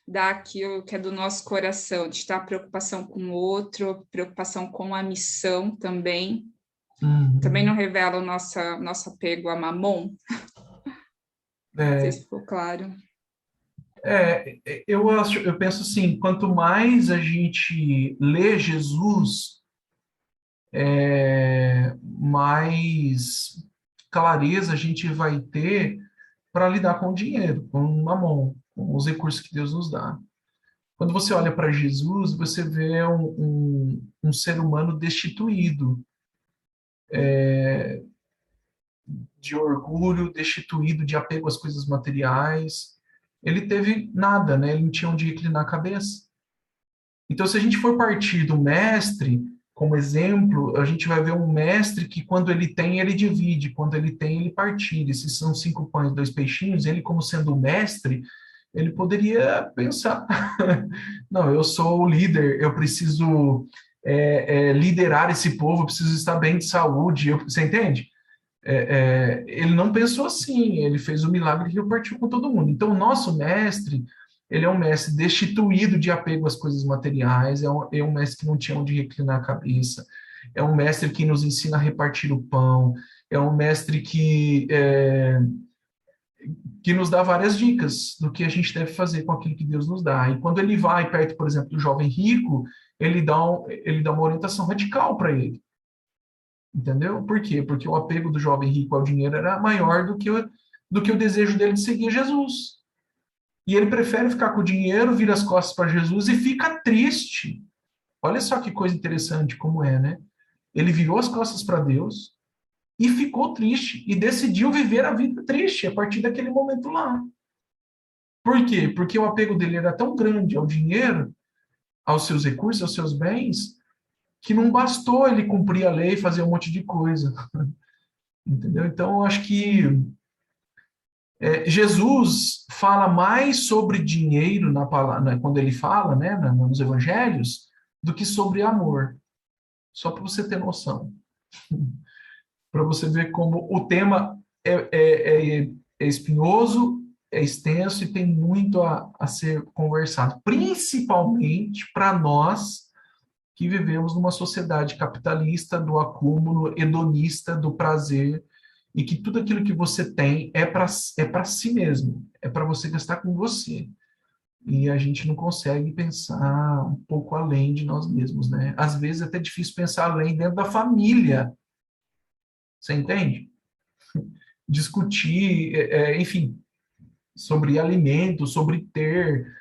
dá aquilo que é do nosso coração, de estar preocupação com o outro, preocupação com a missão também. Também não revela o nosso apego a mamon? Não sei se ficou claro. Eu penso assim, quanto mais a gente lê Jesus, mais clareza a gente vai ter para lidar com o dinheiro, com o mamon, com os recursos que Deus nos dá. Quando você olha para Jesus, você vê um ser humano destituído de orgulho, destituído de apego às coisas materiais. Ele teve nada, né? Ele não tinha onde reclinar a cabeça. Então, se a gente for partir do mestre como exemplo, a gente vai ver um mestre que, quando ele tem, ele divide, quando ele tem, ele partilha. Se são 5 pães e 2 peixinhos, ele, como sendo o mestre, ele poderia pensar: não, eu sou o líder, eu preciso liderar esse povo, eu preciso estar bem de saúde. Você entende? Ele não pensou assim, ele fez o milagre que repartiu com todo mundo. Então, o nosso mestre, ele é um mestre destituído de apego às coisas materiais, é um mestre que não tinha onde reclinar a cabeça, é um mestre que nos ensina a repartir o pão, é um mestre que nos dá várias dicas do que a gente deve fazer com aquilo que Deus nos dá. E quando ele vai perto, por exemplo, do jovem rico, ele dá uma orientação radical para ele. Entendeu? Por quê? Porque o apego do jovem rico ao dinheiro era maior do que o desejo dele de seguir Jesus. E ele prefere ficar com o dinheiro, vira as costas para Jesus e fica triste. Olha só que coisa interessante como é, né? Ele virou as costas para Deus e ficou triste e decidiu viver a vida triste a partir daquele momento lá. Por quê? Porque o apego dele era tão grande ao dinheiro, aos seus recursos, aos seus bens, que não bastou ele cumprir a lei e fazer um monte de coisa. Entendeu? Então, eu acho que Jesus fala mais sobre dinheiro quando ele fala, né, nos evangelhos, do que sobre amor. Só para você ter noção. Para você ver como o tema é espinhoso, é extenso e tem muito a ser conversado. Principalmente para nós que vivemos numa sociedade capitalista do acúmulo, hedonista do prazer, e que tudo aquilo que você tem é para si mesmo, é para você gastar com você. E a gente não consegue pensar um pouco além de nós mesmos, né? Às vezes é até difícil pensar além dentro da família. Você entende? Discutir, enfim, sobre alimento, sobre ter.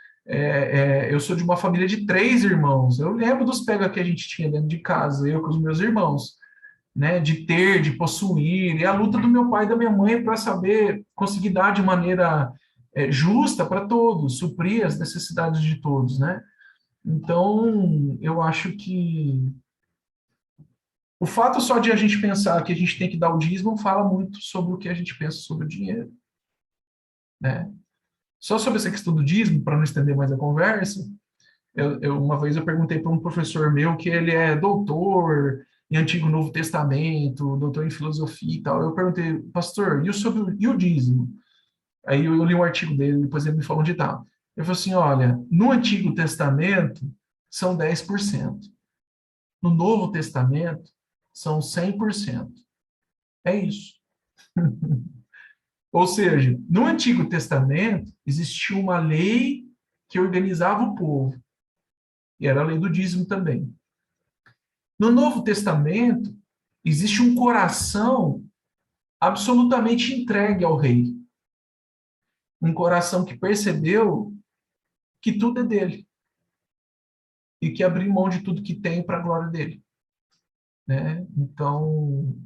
Eu sou de uma família de 3 irmãos. Eu lembro dos pega que a gente tinha dentro de casa, eu com os meus irmãos, né? De ter, de possuir, e a luta do meu pai e da minha mãe para saber conseguir dar de maneira justa para todos, suprir as necessidades de todos, né? Então, eu acho que o fato só de a gente pensar que a gente tem que dar o dízimo fala muito sobre o que a gente pensa sobre o dinheiro, né? Só sobre essa questão do dízimo, para não estender mais a conversa, uma vez eu perguntei para um professor meu que ele é doutor em Antigo e Novo Testamento, doutor em filosofia e tal. Eu perguntei: pastor, e o dízimo? Aí eu li um artigo dele, depois ele me falou onde estava. Ele falou assim: olha, no Antigo Testamento são 10%. No Novo Testamento são 100%. É isso. Ou seja, no Antigo Testamento existia uma lei que organizava o povo, e era a lei do dízimo também. No Novo Testamento existe um coração absolutamente entregue ao rei, um coração que percebeu que tudo é dele e que abriu mão de tudo que tem para a glória dele, né? Então,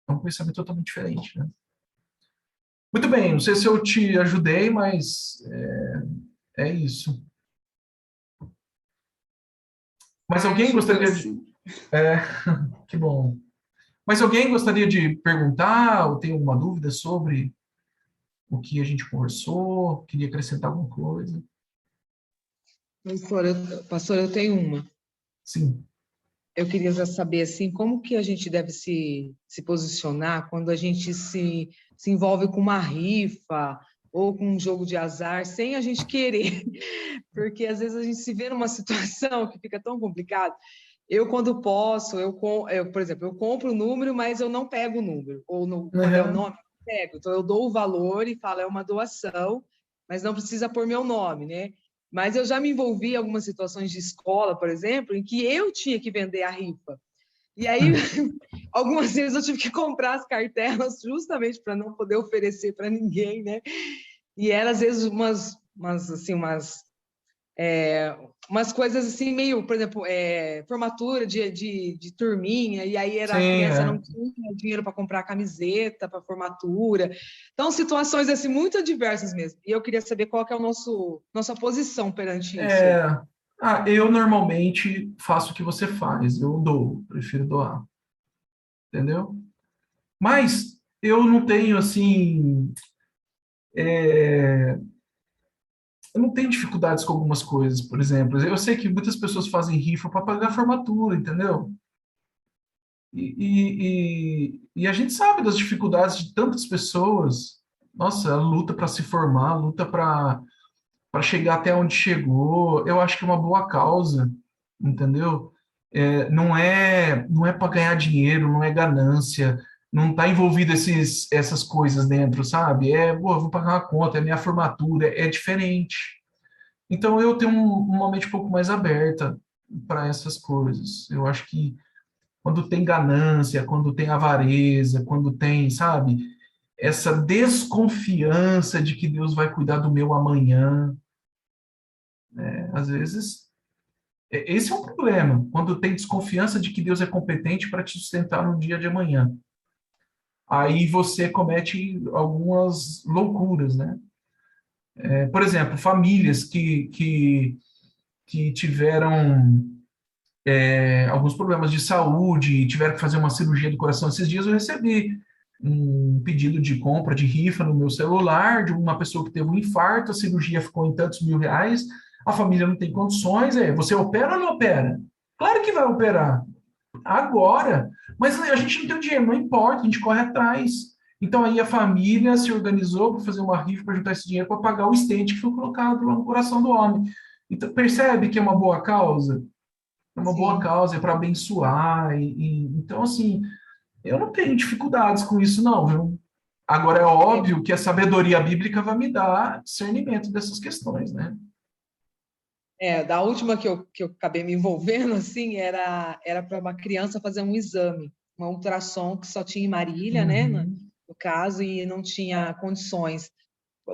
é um pensamento totalmente diferente, né? Muito bem, não sei se eu te ajudei, mas é isso. Mas alguém gostaria de... É, que bom. Mas alguém gostaria de perguntar ou tem alguma dúvida sobre o que a gente conversou? Queria acrescentar alguma coisa? Pastor, eu tenho uma. Sim. Eu queria saber, assim, como que a gente deve se posicionar quando a gente se envolve com uma rifa ou com um jogo de azar sem a gente querer. Porque, às vezes, a gente se vê numa situação que fica tão complicado. Eu, quando posso, por exemplo, eu compro o número, mas eu não pego o número. Ou quando é o nome, eu pego. Então, eu dou o valor e falo, é uma doação, mas não precisa pôr meu nome, né? Mas eu já me envolvi em algumas situações de escola, por exemplo, em que eu tinha que vender a rifa. E aí, algumas vezes eu tive que comprar as cartelas justamente para não poder oferecer para ninguém, né? E eram, às vezes, umas coisas assim, meio, por exemplo, formatura de turminha, e aí a Sim, criança não tinha dinheiro para comprar camiseta para formatura. Então, situações assim muito adversas mesmo. E eu queria saber qual que é nossa posição perante isso. Eu normalmente faço o que você faz, eu dou, prefiro doar, entendeu? Mas eu não tenho, assim, eu não tenho dificuldades com algumas coisas, por exemplo. Eu sei que muitas pessoas fazem rifa para pagar a formatura, entendeu? E a gente sabe das dificuldades de tantas pessoas. Nossa, a luta para se formar, a luta para chegar até onde chegou. Eu acho que é uma boa causa, entendeu? Não é para ganhar dinheiro, não é ganância, não está envolvido essas coisas dentro, sabe? Vou pagar uma conta, é minha formatura, é diferente. Então eu tenho uma mente um pouco mais aberta para essas coisas. Eu acho que quando tem ganância, quando tem avareza, quando tem, sabe, essa desconfiança de que Deus vai cuidar do meu amanhã, às vezes, esse é um problema, quando tem desconfiança de que Deus é competente para te sustentar no dia de amanhã. Aí você comete algumas loucuras, né? Por exemplo, famílias que tiveram alguns problemas de saúde, tiveram que fazer uma cirurgia do coração. Esses dias eu recebi um pedido de compra de rifa no meu celular de uma pessoa que teve um infarto, a cirurgia ficou em tantos mil reais, a família não tem condições, você opera ou não opera? Claro que vai operar, agora, mas a gente não tem o dinheiro, não importa, a gente corre atrás. Então aí a família se organizou para fazer uma rifa para juntar esse dinheiro para pagar o stent que foi colocado lá no coração do homem. Então percebe que é uma boa causa? É uma boa Sim. causa, é para abençoar. Então, assim, eu não tenho dificuldades com isso, não, viu? Agora, é óbvio que a sabedoria bíblica vai me dar discernimento dessas questões, né? Da última que eu acabei me envolvendo, assim, era para uma criança fazer um exame, uma ultrassom que só tinha em Marília, né, Uhum. no caso, e não tinha condições,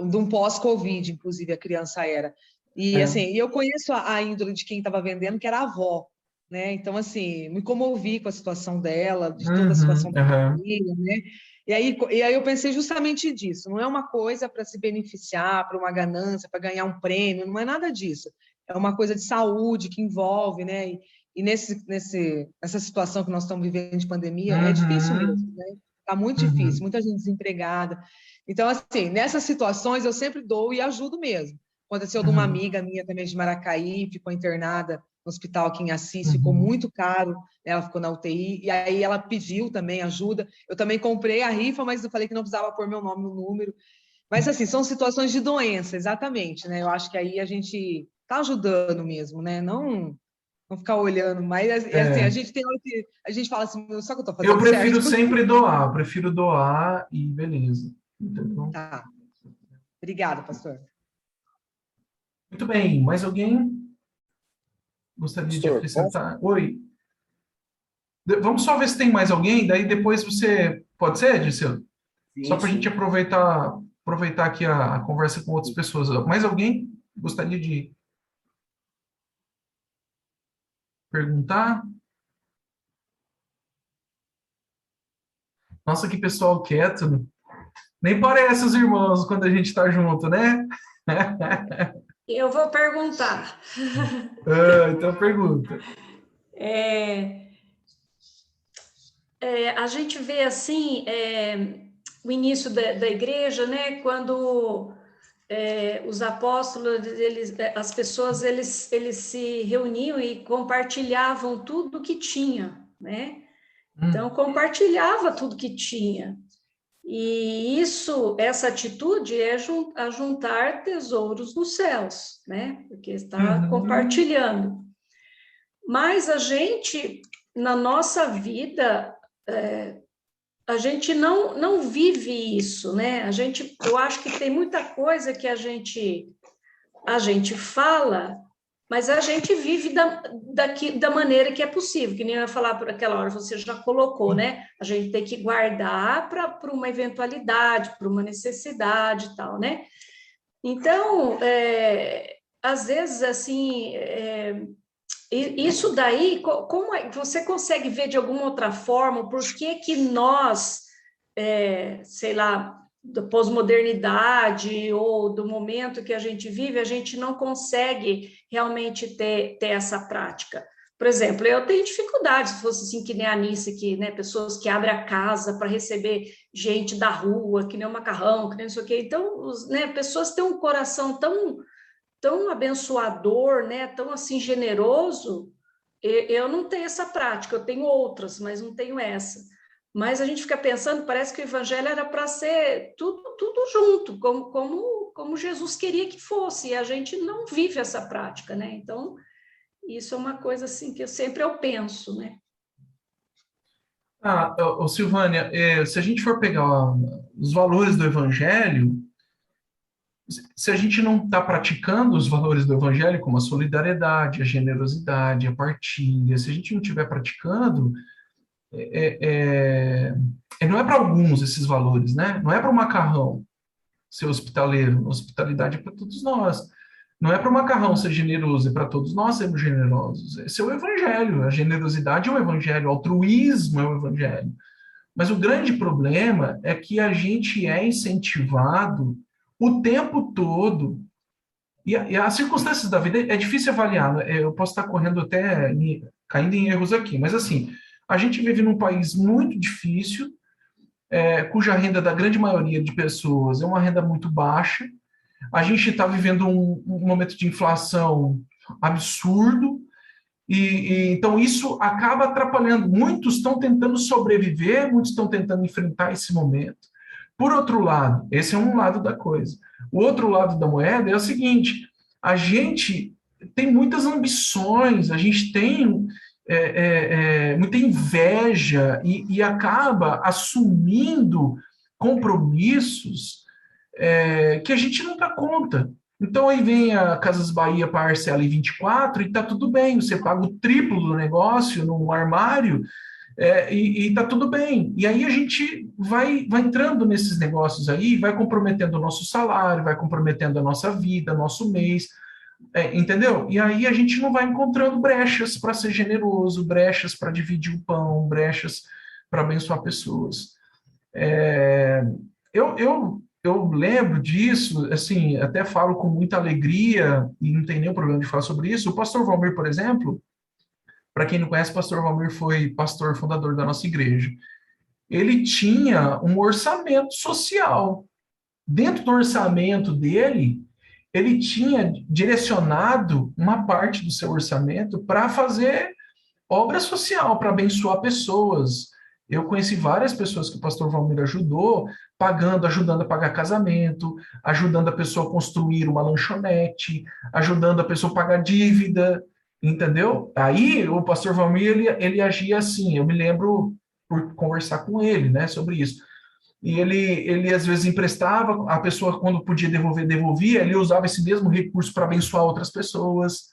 de um pós-Covid, inclusive, a criança era. E, É. assim, eu conheço a índole de quem estava vendendo, que era a avó, né, então, assim, me comovi com a situação dela, de toda a Uhum. situação da Uhum. família, né, e aí eu pensei justamente disso, não é uma coisa para se beneficiar, para uma ganância, para ganhar um prêmio, não é nada disso. É uma coisa de saúde que envolve, né? E nessa situação que nós estamos vivendo de pandemia, é difícil mesmo, Uhum. né? Está muito difícil, Uhum. muita gente desempregada. Então, assim, nessas situações eu sempre dou e ajudo mesmo. Aconteceu de uma Uhum. amiga minha também de Maracaí, ficou internada no hospital aqui em Assis, ficou Uhum. muito caro, ela ficou na UTI, e aí ela pediu também ajuda. Eu também comprei a rifa, mas eu falei que não precisava pôr meu nome no número. Mas, assim, são situações de doença, exatamente, né? Eu acho que aí a gente está ajudando mesmo, né? Vamos ficar olhando, mas assim, a gente tem hora que a gente fala assim, só que eu estou fazendo Eu prefiro certo. sempre doar, prefiro doar e beleza. Entendeu? Tá. Obrigada, pastor. Muito bem, mais alguém gostaria de Pastor, acrescentar? Oi. Vamos só ver se tem mais alguém, daí depois você... Pode ser, Dirceu? Só para a gente aproveitar aqui a conversa com outras pessoas. Mais alguém gostaria de perguntar? Nossa, que pessoal quieto. Nem parece os irmãos quando a gente está junto, né? Eu vou perguntar. Então pergunta. A gente vê assim o início da igreja, né? Quando os apóstolos, as pessoas, eles se reuniam e compartilhavam tudo que tinha, né? Então, compartilhava tudo que tinha. E essa atitude é juntar tesouros nos céus, né? Porque está compartilhando. Mas a gente, na nossa vida, a gente não vive isso, né? Eu acho que tem muita coisa que a gente fala, mas a gente vive da maneira que é possível, que nem eu ia falar por aquela hora, você já colocou, né? A gente tem que guardar para uma eventualidade, para uma necessidade e tal, né? Então, às vezes, assim, isso daí, como você consegue ver de alguma outra forma, por que nós, sei lá, da pós-modernidade ou do momento que a gente vive, a gente não consegue realmente ter essa prática. Por exemplo, eu tenho dificuldade, se fosse assim que nem a Anice, que, né, pessoas que abrem a casa para receber gente da rua, que nem o macarrão, que nem não sei o quê. Então, né, pessoas têm um coração tão abençoador, né, tão assim generoso. Eu não tenho essa prática, eu tenho outras, mas não tenho essa. Mas a gente fica pensando, parece que o evangelho era para ser tudo junto, como Jesus queria que fosse, e a gente não vive essa prática, né? Então, isso é uma coisa assim que eu penso, né? Silvânia, se a gente for pegar os valores do evangelho, se a gente não está praticando os valores do evangelho, como a solidariedade, a generosidade, a partilha, se a gente não estiver praticando, não é para alguns esses valores, né? Não é para o macarrão ser hospitaleiro, hospitalidade é para todos nós. Não é para o macarrão ser generoso, é para todos nós sermos generosos. Esse é o evangelho, a generosidade é o evangelho, o altruísmo é o evangelho. Mas o grande problema é que a gente é incentivado o tempo todo, e as circunstâncias da vida é difícil avaliar, né? Eu posso estar caindo em erros aqui, mas assim, a gente vive num país muito difícil, cuja renda da grande maioria de pessoas é uma renda muito baixa. A gente está vivendo um momento de inflação absurdo, então isso acaba atrapalhando. Muitos estão tentando sobreviver, muitos estão tentando enfrentar esse momento. Por outro lado, esse é um lado da coisa. O outro lado da moeda é o seguinte: a gente tem muitas ambições, a gente tem muita inveja e acaba assumindo compromissos que a gente não dá conta. Então aí vem a Casas Bahia para a Arcela em 24 e está tudo bem, você paga o triplo do negócio num armário e está tudo bem. E aí a gente vai entrando nesses negócios aí, vai comprometendo o nosso salário, vai comprometendo a nossa vida, nosso mês, entendeu? E aí a gente não vai encontrando brechas para ser generoso, brechas para dividir o pão, brechas para abençoar pessoas. Eu lembro disso, assim, até falo com muita alegria e não tem nenhum problema de falar sobre isso. O pastor Valmir, por exemplo, para quem não conhece, o pastor Valmir foi pastor fundador da nossa igreja. Ele tinha um orçamento social. Dentro do orçamento dele, ele tinha direcionado uma parte do seu orçamento para fazer obra social, para abençoar pessoas. Eu conheci várias pessoas que o pastor Valmir ajudou, ajudando a pagar casamento, ajudando a pessoa a construir uma lanchonete, ajudando a pessoa a pagar dívida. Entendeu? Aí o pastor Valmir, ele agia assim, eu me lembro por conversar com ele, né, sobre isso. E ele às vezes emprestava, a pessoa quando podia devolver, devolvia, ele usava esse mesmo recurso para abençoar outras pessoas.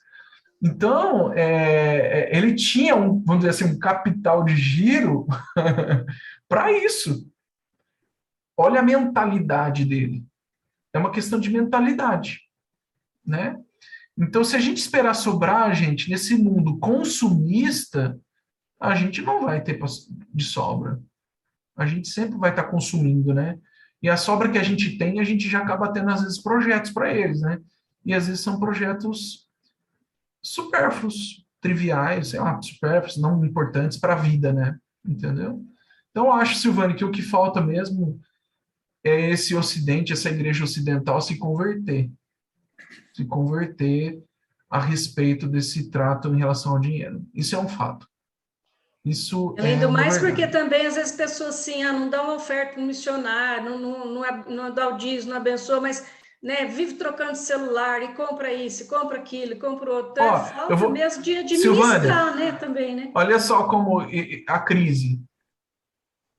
Então, ele tinha, vamos dizer assim, um capital de giro para isso. Olha a mentalidade dele. É uma questão de mentalidade, né? Então, se a gente esperar sobrar, gente, nesse mundo consumista, a gente não vai ter de sobra. A gente sempre vai estar consumindo, né? E a sobra que a gente já acaba tendo, às vezes, projetos para eles, né? E às vezes são projetos supérfluos, triviais, sei lá, supérfluos, não importantes para a vida, né? Entendeu? Então, eu acho, Silvane, que o que falta mesmo é esse Ocidente, essa igreja ocidental se converter a respeito desse trato em relação ao dinheiro. Isso é um fato. Isso Além é do uma mais, porque verdade. também às vezes pessoas assim, não dá uma oferta para um missionário, não dá o dízimo, não abençoa, mas né, vive trocando celular e compra isso, e compra aquilo, e compra outro. Então, Ó, eu falta vou. mesmo de Silvânia, administrar, né, também, né? olha só como a crise.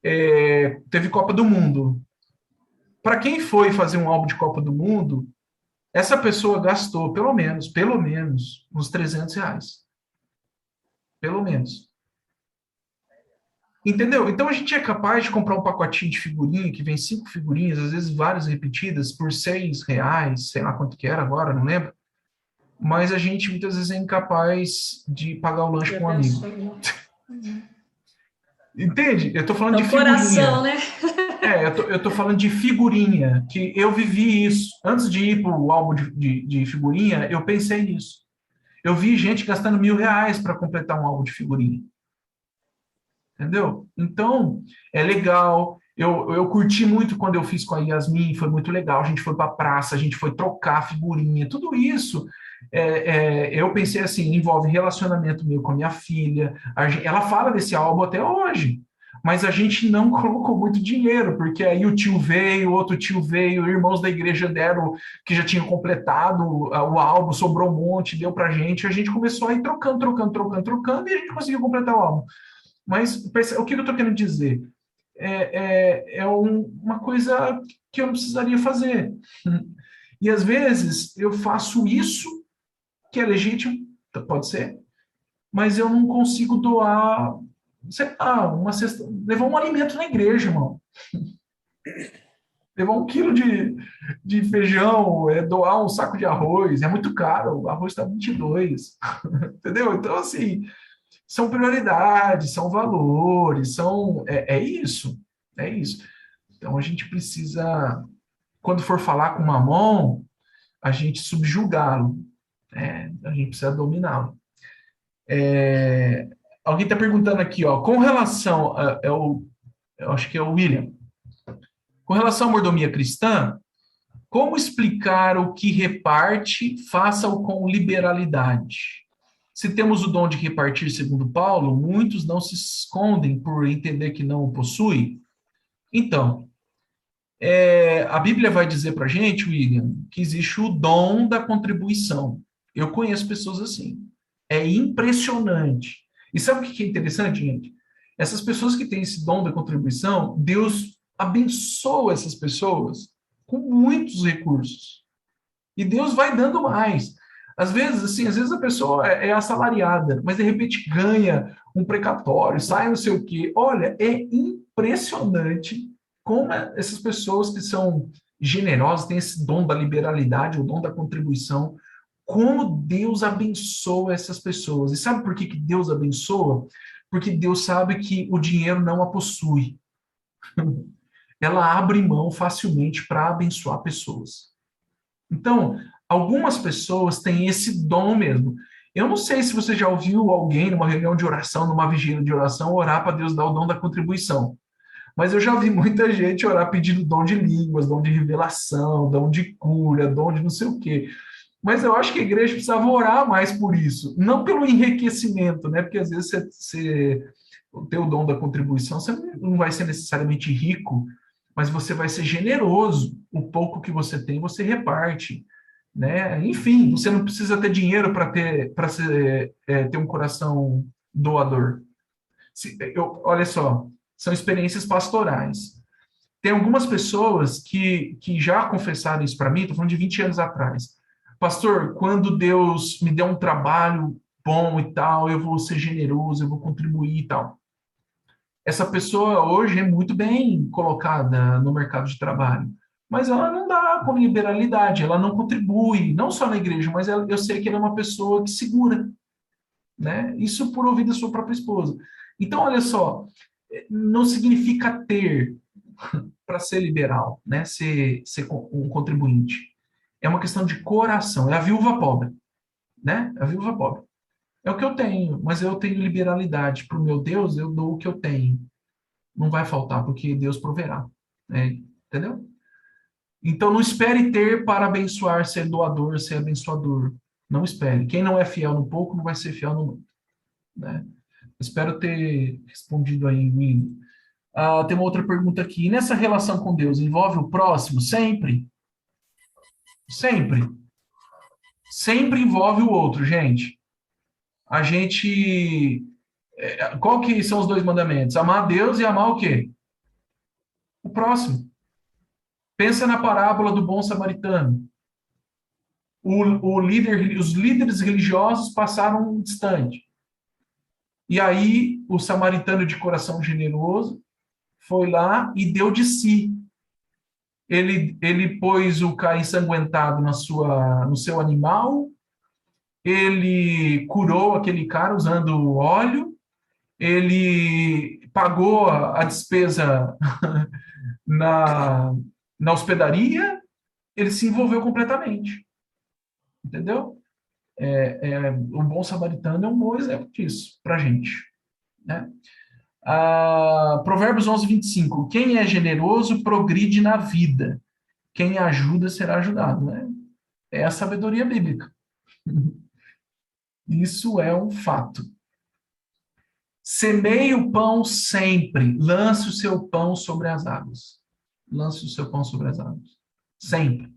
Teve Copa do Mundo. Para quem foi fazer um álbum de Copa do Mundo, essa pessoa gastou pelo menos, uns R$ 300. Pelo menos. Entendeu? Então a gente é capaz de comprar um pacotinho de figurinha, que vem 5 figurinhas, às vezes várias repetidas, por R$ 6, sei lá quanto que era agora, não lembro. Mas a gente muitas vezes é incapaz de pagar o lanche E com um amigo. abençoa. Entende? Eu estou falando de Então, coração, figurinha. né? Eu tô falando de figurinha, que eu vivi isso. Antes de ir para o álbum de figurinha, eu pensei nisso. Eu vi gente gastando R$ 1.000 para completar um álbum de figurinha. Entendeu? Então, é legal. Eu curti muito quando eu fiz com a Yasmin, foi muito legal. A gente foi para a praça, a gente foi trocar figurinha, tudo isso. Eu pensei assim, envolve relacionamento meu com a minha filha. Ela fala desse álbum até hoje, mas a gente não colocou muito dinheiro, porque aí o tio veio, outro tio veio, irmãos da igreja deram, que já tinham completado o álbum, sobrou um monte, deu para a gente começou a ir trocando, e a gente conseguiu completar o álbum. Mas o que eu estou querendo dizer? Uma coisa que eu não precisaria fazer. E às vezes eu faço isso, que é legítimo, pode ser, mas eu não consigo doar, sei lá, uma cesta, levar um alimento na igreja, irmão. Levar 1 quilo de feijão, doar um saco de arroz, é muito caro, o arroz está 22, entendeu? Então, assim, são prioridades, são valores, isso, é isso. Então a gente precisa, quando for falar com Mamon, a gente subjugá-lo, a gente precisa dominá-lo. Alguém está perguntando aqui, ó, com relação, eu acho que é o William, com relação à mordomia cristã, como explicar o que reparte, faça-o com liberalidade? Se temos o dom de repartir, segundo Paulo, muitos não se escondem por entender que não o possuem. Então, a Bíblia vai dizer para a gente, William, que existe o dom da contribuição. Eu conheço pessoas assim. É impressionante. E sabe o que é interessante, gente? Essas pessoas que têm esse dom da contribuição, Deus abençoa essas pessoas com muitos recursos. E Deus vai dando mais. Às vezes a pessoa é assalariada, mas de repente ganha um precatório, sai não sei o quê. Olha, é impressionante como essas pessoas que são generosas, têm esse dom da liberalidade, o dom da contribuição, como Deus abençoa essas pessoas. E sabe por que Deus abençoa? Porque Deus sabe que o dinheiro não a possui. Ela abre mão facilmente para abençoar pessoas. Então, algumas pessoas têm esse dom mesmo. Eu não sei se você já ouviu alguém numa reunião de oração, numa vigília de oração, orar para Deus dar o dom da contribuição. Mas eu já vi muita gente orar pedindo dom de línguas, dom de revelação, dom de cura, dom de não sei o quê. Mas eu acho que a igreja precisava orar mais por isso, não pelo enriquecimento, né? Porque às vezes você ter o dom da contribuição, você não vai ser necessariamente rico, mas você vai ser generoso. O pouco que você tem, você reparte. né? Enfim, você não precisa ter dinheiro para ter um coração doador. Olha só, são experiências pastorais. Tem algumas pessoas que já confessaram isso para mim, estou falando de 20 anos atrás. Pastor, quando Deus me der um trabalho bom e tal, eu vou ser generoso, eu vou contribuir e tal. Essa pessoa hoje é muito bem colocada no mercado de trabalho, mas ela não dá com liberalidade, ela não contribui, não só na igreja, mas eu sei que ela é uma pessoa que segura, né? Isso por ouvir da sua própria esposa. Então, olha só, não significa ter para ser liberal, né? Ser um contribuinte. É uma questão de coração, é a viúva pobre, né? A viúva pobre. É o que eu tenho, mas eu tenho liberalidade. Para o meu Deus, eu dou o que eu tenho. Não vai faltar, porque Deus proverá. Né? Entendeu? Então, não espere ter para abençoar, ser doador, ser abençoador. Não espere. Quem não é fiel no pouco, não vai ser fiel no muito. Né? Espero ter respondido aí, William. Tem uma outra pergunta aqui. E nessa relação com Deus, envolve o próximo? Sempre? Sempre. Sempre envolve o outro, gente. A gente... Qual que são os dois mandamentos? Amar a Deus e amar o quê? O próximo. Pensa na parábola do bom samaritano. Os líderes religiosos passaram distante. E aí, o samaritano de coração generoso foi lá e deu de si. Ele pôs o cara ensanguentado no seu animal, ele curou aquele cara usando óleo, ele pagou a despesa na, na hospedaria, ele se envolveu completamente. Entendeu? O bom samaritano é um bom exemplo disso para a gente. Né? Provérbios 11:25. Quem é generoso progride na vida. Quem ajuda será ajudado. Né? É a sabedoria bíblica. Isso é um fato. Semeie o pão sempre. Lance o seu pão sobre as águas. Lance o seu pão sobre as águas. Sempre.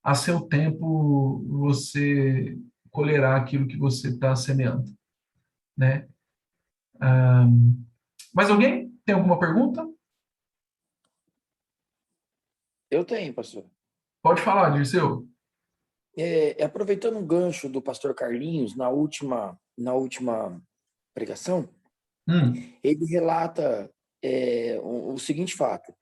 A seu tempo, você colherá aquilo que você está semeando. Né? Mais alguém? Tem alguma pergunta? Eu tenho, pastor. Pode falar, Dirceu. Aproveitando um gancho do pastor Carlinhos, na última pregação, ele relata o seguinte fato.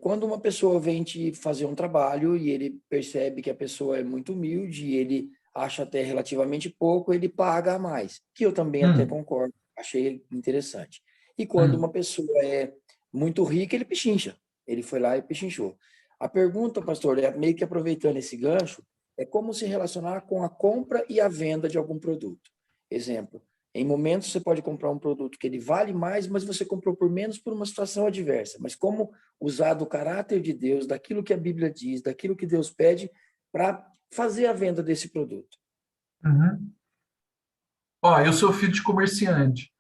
Quando uma pessoa vem te fazer um trabalho e ele percebe que a pessoa é muito humilde e ele acha até relativamente pouco, ele paga a mais, que eu também até concordo, achei interessante. E quando uma pessoa é muito rica, ele pechincha. Ele foi lá e pechinchou. A pergunta, pastor, meio que aproveitando esse gancho, é como se relacionar com a compra e a venda de algum produto. Exemplo, em momentos você pode comprar um produto que ele vale mais, mas você comprou por menos por uma situação adversa. Mas como usar do caráter de Deus, daquilo que a Bíblia diz, daquilo que Deus pede, para fazer a venda desse produto? Eu sou filho de comerciante.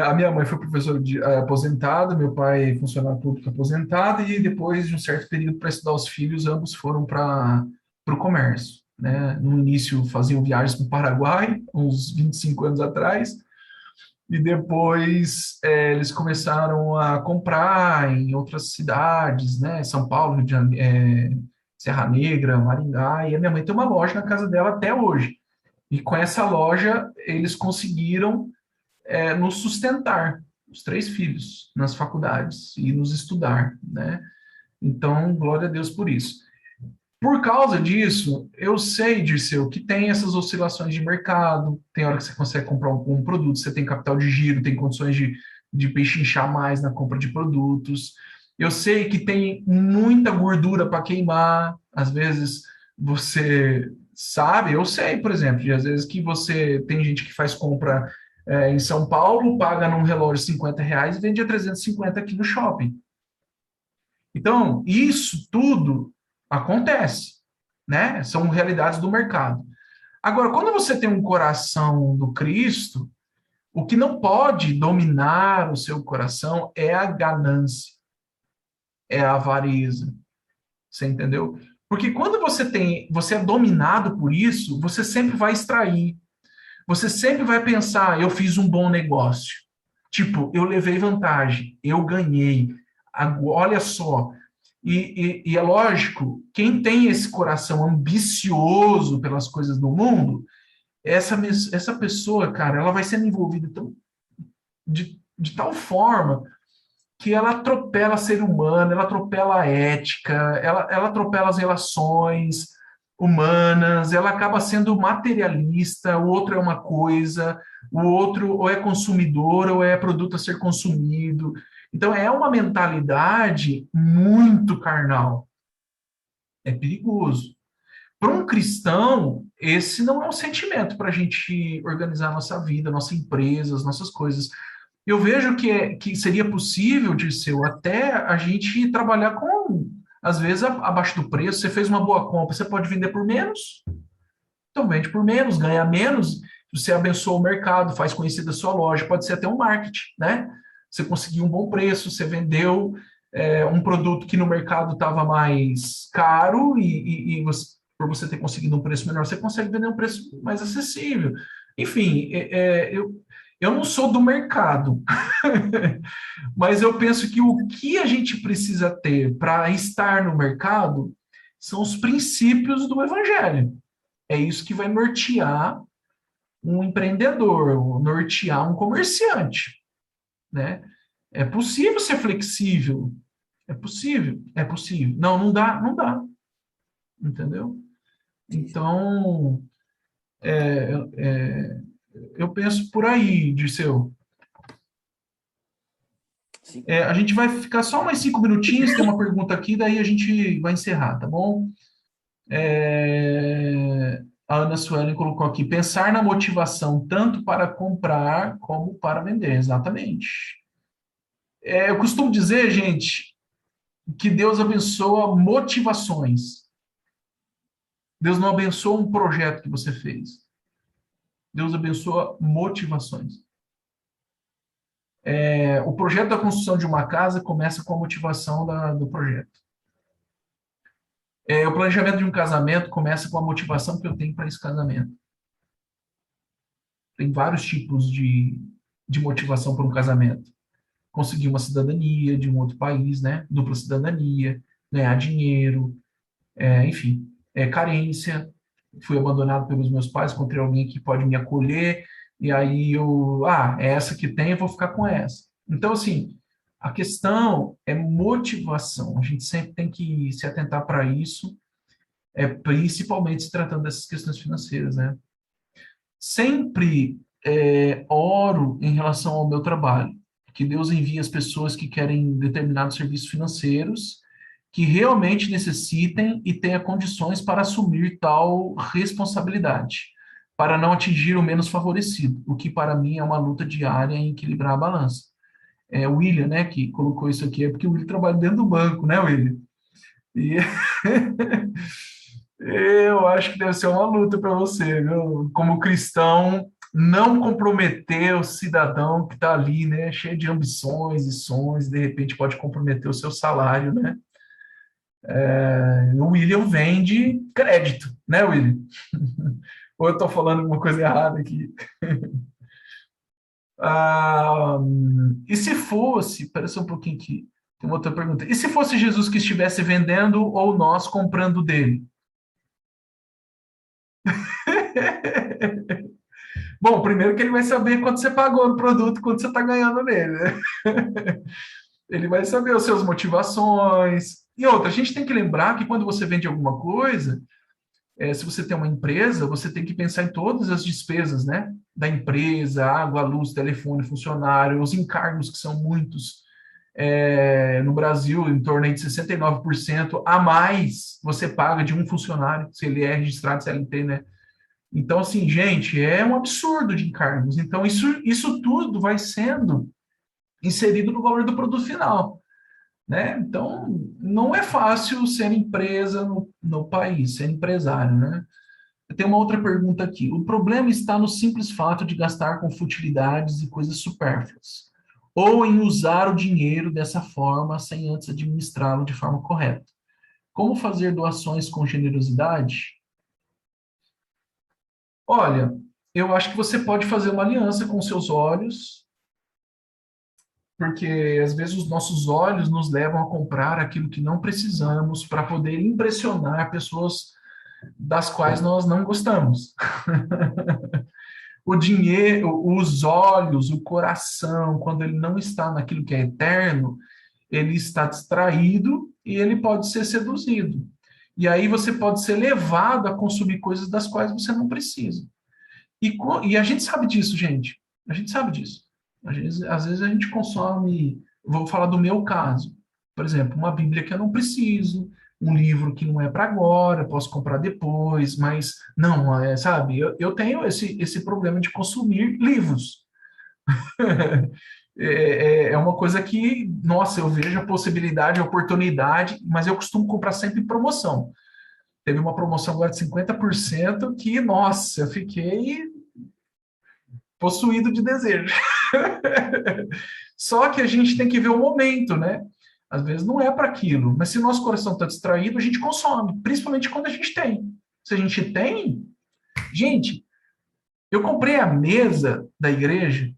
A minha mãe foi professora aposentada, meu pai funcionário público aposentado, e depois de um certo período para estudar os filhos, ambos foram para o comércio. Né? No início faziam viagens para o Paraguai, uns 25 anos atrás, e depois eles começaram a comprar em outras cidades, né? São Paulo, Rio de Janeiro, Serra Negra, Maringá, e a minha mãe tem uma loja na casa dela até hoje. E com essa loja eles conseguiram nos sustentar, os 3 filhos, nas faculdades e nos estudar, né? Então, glória a Deus por isso. Por causa disso, eu sei, Dirceu, que tem essas oscilações de mercado, tem hora que você consegue comprar um produto, você tem capital de giro, tem condições de pechinchar mais na compra de produtos. Eu sei que tem muita gordura para queimar, às vezes você sabe, eu sei, por exemplo, às vezes que tem gente que faz compra em São Paulo, paga num relógio R$50 e vende a 350 aqui no shopping. Então, isso tudo acontece, né? São realidades do mercado. Agora, quando você tem um coração do Cristo, o que não pode dominar o seu coração é a ganância, é a avareza, Você entendeu? Porque quando você é dominado por isso, você sempre vai extrair. Você sempre vai pensar, eu fiz um bom negócio. Tipo, eu levei vantagem, eu ganhei. Olha só. E é lógico, quem tem esse coração ambicioso pelas coisas do mundo, essa pessoa, cara, ela vai sendo envolvida de tal forma que ela atropela ser humano, ela atropela a ética, ela atropela as relações humanas, ela acaba sendo materialista, o outro é uma coisa, o outro ou é consumidor ou é produto a ser consumido. Então, é uma mentalidade muito carnal. É perigoso. Para um cristão, esse não é um sentimento para a gente organizar a nossa vida, nossa empresa, as nossas coisas. Eu vejo que seria possível, Dirceu, até a gente trabalhar com, às vezes, abaixo do preço. Você fez uma boa compra, você pode vender por menos, então vende por menos, ganha menos. Você abençoa o mercado, faz conhecida a sua loja, pode ser até um marketing, né? Você conseguiu um bom preço, você vendeu um produto que no mercado estava mais caro e por você ter conseguido um preço menor, você consegue vender um preço mais acessível. Enfim, eu não sou do mercado, mas eu penso que o que a gente precisa ter para estar no mercado são os princípios do evangelho. É isso que vai nortear um empreendedor, nortear um comerciante, né? É possível ser flexível, é possível, é possível. Não dá, não dá, entendeu? Então, eu penso por aí, Dirceu. A gente vai ficar só mais 5 minutinhos, tem uma pergunta aqui, daí a gente vai encerrar, tá bom? A Ana Suelen colocou aqui, pensar na motivação tanto para comprar como para vender, exatamente. Eu costumo dizer, gente, que Deus abençoa motivações. Deus não abençoa um projeto que você fez. Deus abençoa motivações. O projeto da construção de uma casa começa com a motivação do projeto. O planejamento de um casamento começa com a motivação que eu tenho para esse casamento. Tem vários tipos de motivação para um casamento. Conseguir uma cidadania de um outro país, né? Dupla cidadania, ganhar dinheiro, enfim, carência. Fui abandonado pelos meus pais, encontrei alguém que pode me acolher, e aí é essa que tem, eu vou ficar com essa. Então, assim, a questão é motivação. A gente sempre tem que se atentar para isso, principalmente se tratando dessas questões financeiras, né? Sempre oro em relação ao meu trabalho, que Deus envie as pessoas que querem determinados serviços financeiros, que realmente necessitem e tenham condições para assumir tal responsabilidade, para não atingir o menos favorecido, o que para mim é uma luta diária em equilibrar a balança. O William, né, que colocou isso aqui, porque o William trabalha dentro do banco, né, William? E eu acho que deve ser uma luta para você, viu? Como cristão, não comprometer o cidadão que está ali, né, cheio de ambições e sonhos, de repente pode comprometer o seu salário, né? O William vende crédito, né, William? Ou eu estou falando alguma coisa errada aqui? E se fosse, espera só um pouquinho aqui, tem uma outra pergunta. E se fosse Jesus que estivesse vendendo ou nós comprando dele? Bom, primeiro que ele vai saber quanto você pagou no produto, quanto você está ganhando nele, né? Ele vai saber as suas motivações. E outra, a gente tem que lembrar que quando você vende alguma coisa, se você tem uma empresa, você tem que pensar em todas as despesas, né? Da empresa, água, luz, telefone, funcionário, os encargos, que são muitos. No Brasil, em torno de 69% a mais você paga de um funcionário, se ele é registrado CLT, né? Então, assim, gente, é um absurdo de encargos. Então, isso tudo vai sendo inserido no valor do produto final, né? Então, não é fácil ser empresa no país, ser empresário, né? Tem uma outra pergunta aqui. O problema está no simples fato de gastar com futilidades e coisas supérfluas, ou em usar o dinheiro dessa forma sem antes administrá-lo de forma correta. Como fazer doações com generosidade? Olha, eu acho que você pode fazer uma aliança com seus olhos, porque às vezes os nossos olhos nos levam a comprar aquilo que não precisamos para poder impressionar pessoas das quais nós não gostamos. O dinheiro, os olhos, o coração, quando ele não está naquilo que é eterno, ele está distraído e ele pode ser seduzido. E aí você pode ser levado a consumir coisas das quais você não precisa. E a gente sabe disso, gente. A gente sabe disso. Às vezes a gente consome, vou falar do meu caso, por exemplo, uma Bíblia que eu não preciso, um livro que não é para agora, posso comprar depois, mas não, sabe, eu tenho esse problema de consumir livros. É uma coisa que, nossa, eu vejo a possibilidade, a oportunidade, mas eu costumo comprar sempre em promoção. Teve uma promoção agora de 50% que, nossa, eu fiquei possuído de desejo. Só que a gente tem que ver o momento, né? Às vezes não é para aquilo, mas se o nosso coração está distraído, a gente consome, principalmente quando a gente tem. Se a gente tem, gente, eu comprei a mesa da igreja,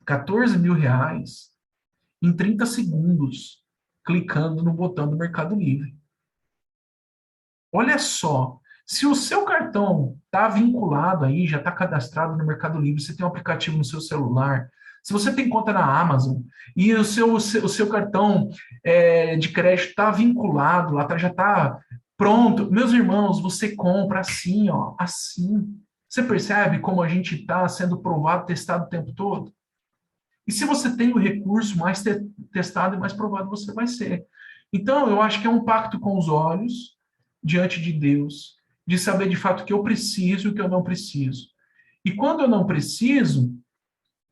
14 mil reais, em 30 segundos, clicando no botão do Mercado Livre. Olha só, se o seu cartão está vinculado aí, já está cadastrado no Mercado Livre, você tem um aplicativo no seu celular, se você tem conta na Amazon e o seu cartão de crédito está vinculado, lá já está pronto, meus irmãos, você compra assim, ó, assim. Você percebe como a gente está sendo provado, testado o tempo todo? E se você tem o recurso, mais testado e mais provado você vai ser. Então, eu acho que é um pacto com os olhos, diante de Deus, de saber de fato o que eu preciso e o que eu não preciso. E quando eu não preciso,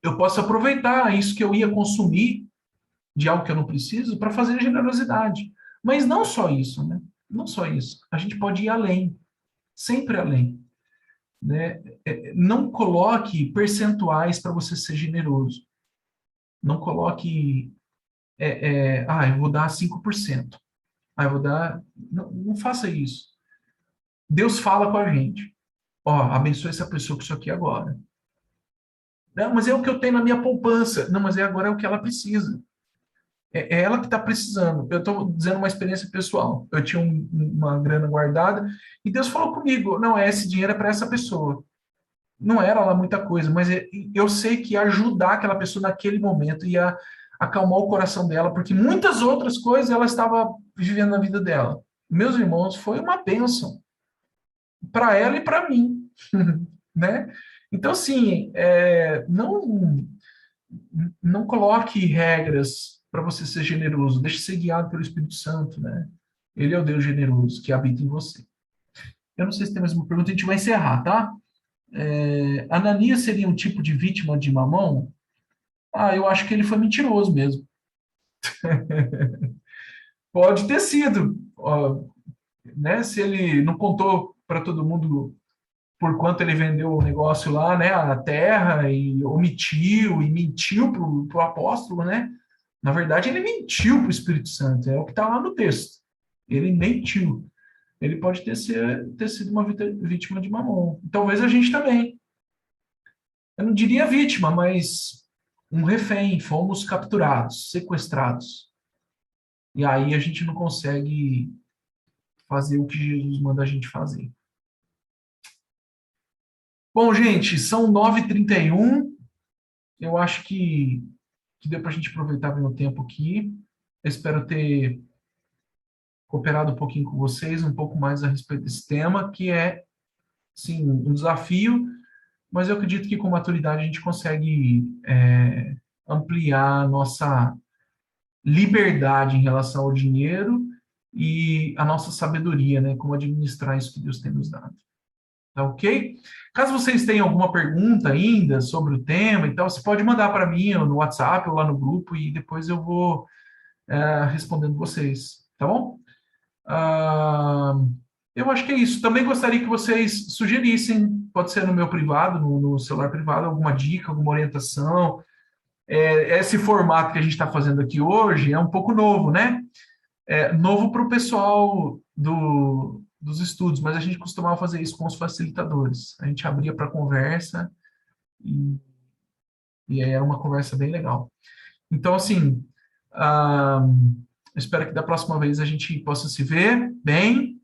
eu posso aproveitar isso que eu ia consumir de algo que eu não preciso para fazer generosidade. Mas não só isso, né? Não só isso. A gente pode ir além, sempre além. Né? Não coloque percentuais para você ser generoso. Não coloque, eu vou dar 5%. Eu vou dar... Não faça isso. Deus fala com a gente. Ó, abençoe essa pessoa com isso aqui agora. Não, mas é o que eu tenho na minha poupança. Não, mas agora é o que ela precisa. É ela que está precisando. Eu estou dizendo uma experiência pessoal. Eu tinha uma grana guardada e Deus falou comigo, não, esse dinheiro é para essa pessoa. Não era lá muita coisa, mas eu sei que ia ajudar aquela pessoa naquele momento, ia acalmar o coração dela, porque muitas outras coisas ela estava vivendo na vida dela. Meus irmãos, foi uma bênção para ela e para mim, né? Então, assim, não coloque regras para você ser generoso, deixe ser guiado pelo Espírito Santo, né? Ele é o Deus generoso que habita em você. Eu não sei se tem mais uma pergunta, a gente vai encerrar, tá? Ananias seria um tipo de vítima de Mamão? Eu acho que ele foi mentiroso mesmo. Pode ter sido. Né? Se ele não contou para todo mundo por quanto ele vendeu o negócio lá, né? A terra, e omitiu e mentiu para o apóstolo, né? Na verdade, ele mentiu para o Espírito Santo. É o que está lá no texto. Ele mentiu. Ele pode ter sido uma vítima de Mamon. Talvez a gente também. Eu não diria vítima, mas um refém. Fomos capturados, sequestrados. E aí a gente não consegue fazer o que Jesus manda a gente fazer. Bom, gente, são 9h31. Eu acho que deu para a gente aproveitar bem o tempo aqui. Eu espero ter cooperado um pouquinho com vocês, um pouco mais a respeito desse tema, que é, sim, um desafio, mas eu acredito que com maturidade a gente consegue ampliar a nossa liberdade em relação ao dinheiro e a nossa sabedoria, né? Como administrar isso que Deus tem nos dado. Tá ok? Caso vocês tenham alguma pergunta ainda sobre o tema e tal, você pode mandar para mim no WhatsApp ou lá no grupo e depois eu vou respondendo vocês, tá bom? Eu acho que é isso. Também gostaria que vocês sugerissem, pode ser no meu privado, no celular privado, alguma dica, alguma orientação. Esse formato que a gente está fazendo aqui hoje é um pouco novo, né? Novo para o pessoal dos estudos, mas a gente costumava fazer isso com os facilitadores. A gente abria para conversa e aí era uma conversa bem legal. Então, assim, espero que da próxima vez a gente possa se ver bem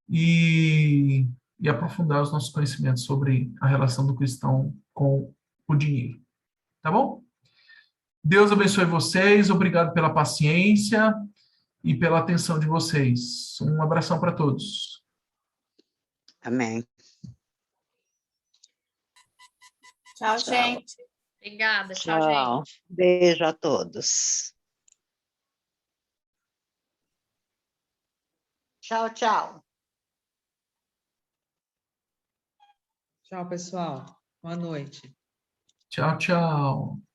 e aprofundar os nossos conhecimentos sobre a relação do cristão com o dinheiro. Tá bom? Deus abençoe vocês, obrigado pela paciência e pela atenção de vocês. Um abração para todos. Amém. Tchau, Tchau. gente. Obrigada. Tchau, Tchau. gente. Beijo a todos. Tchau, tchau. Tchau, pessoal. Boa noite. Tchau, tchau.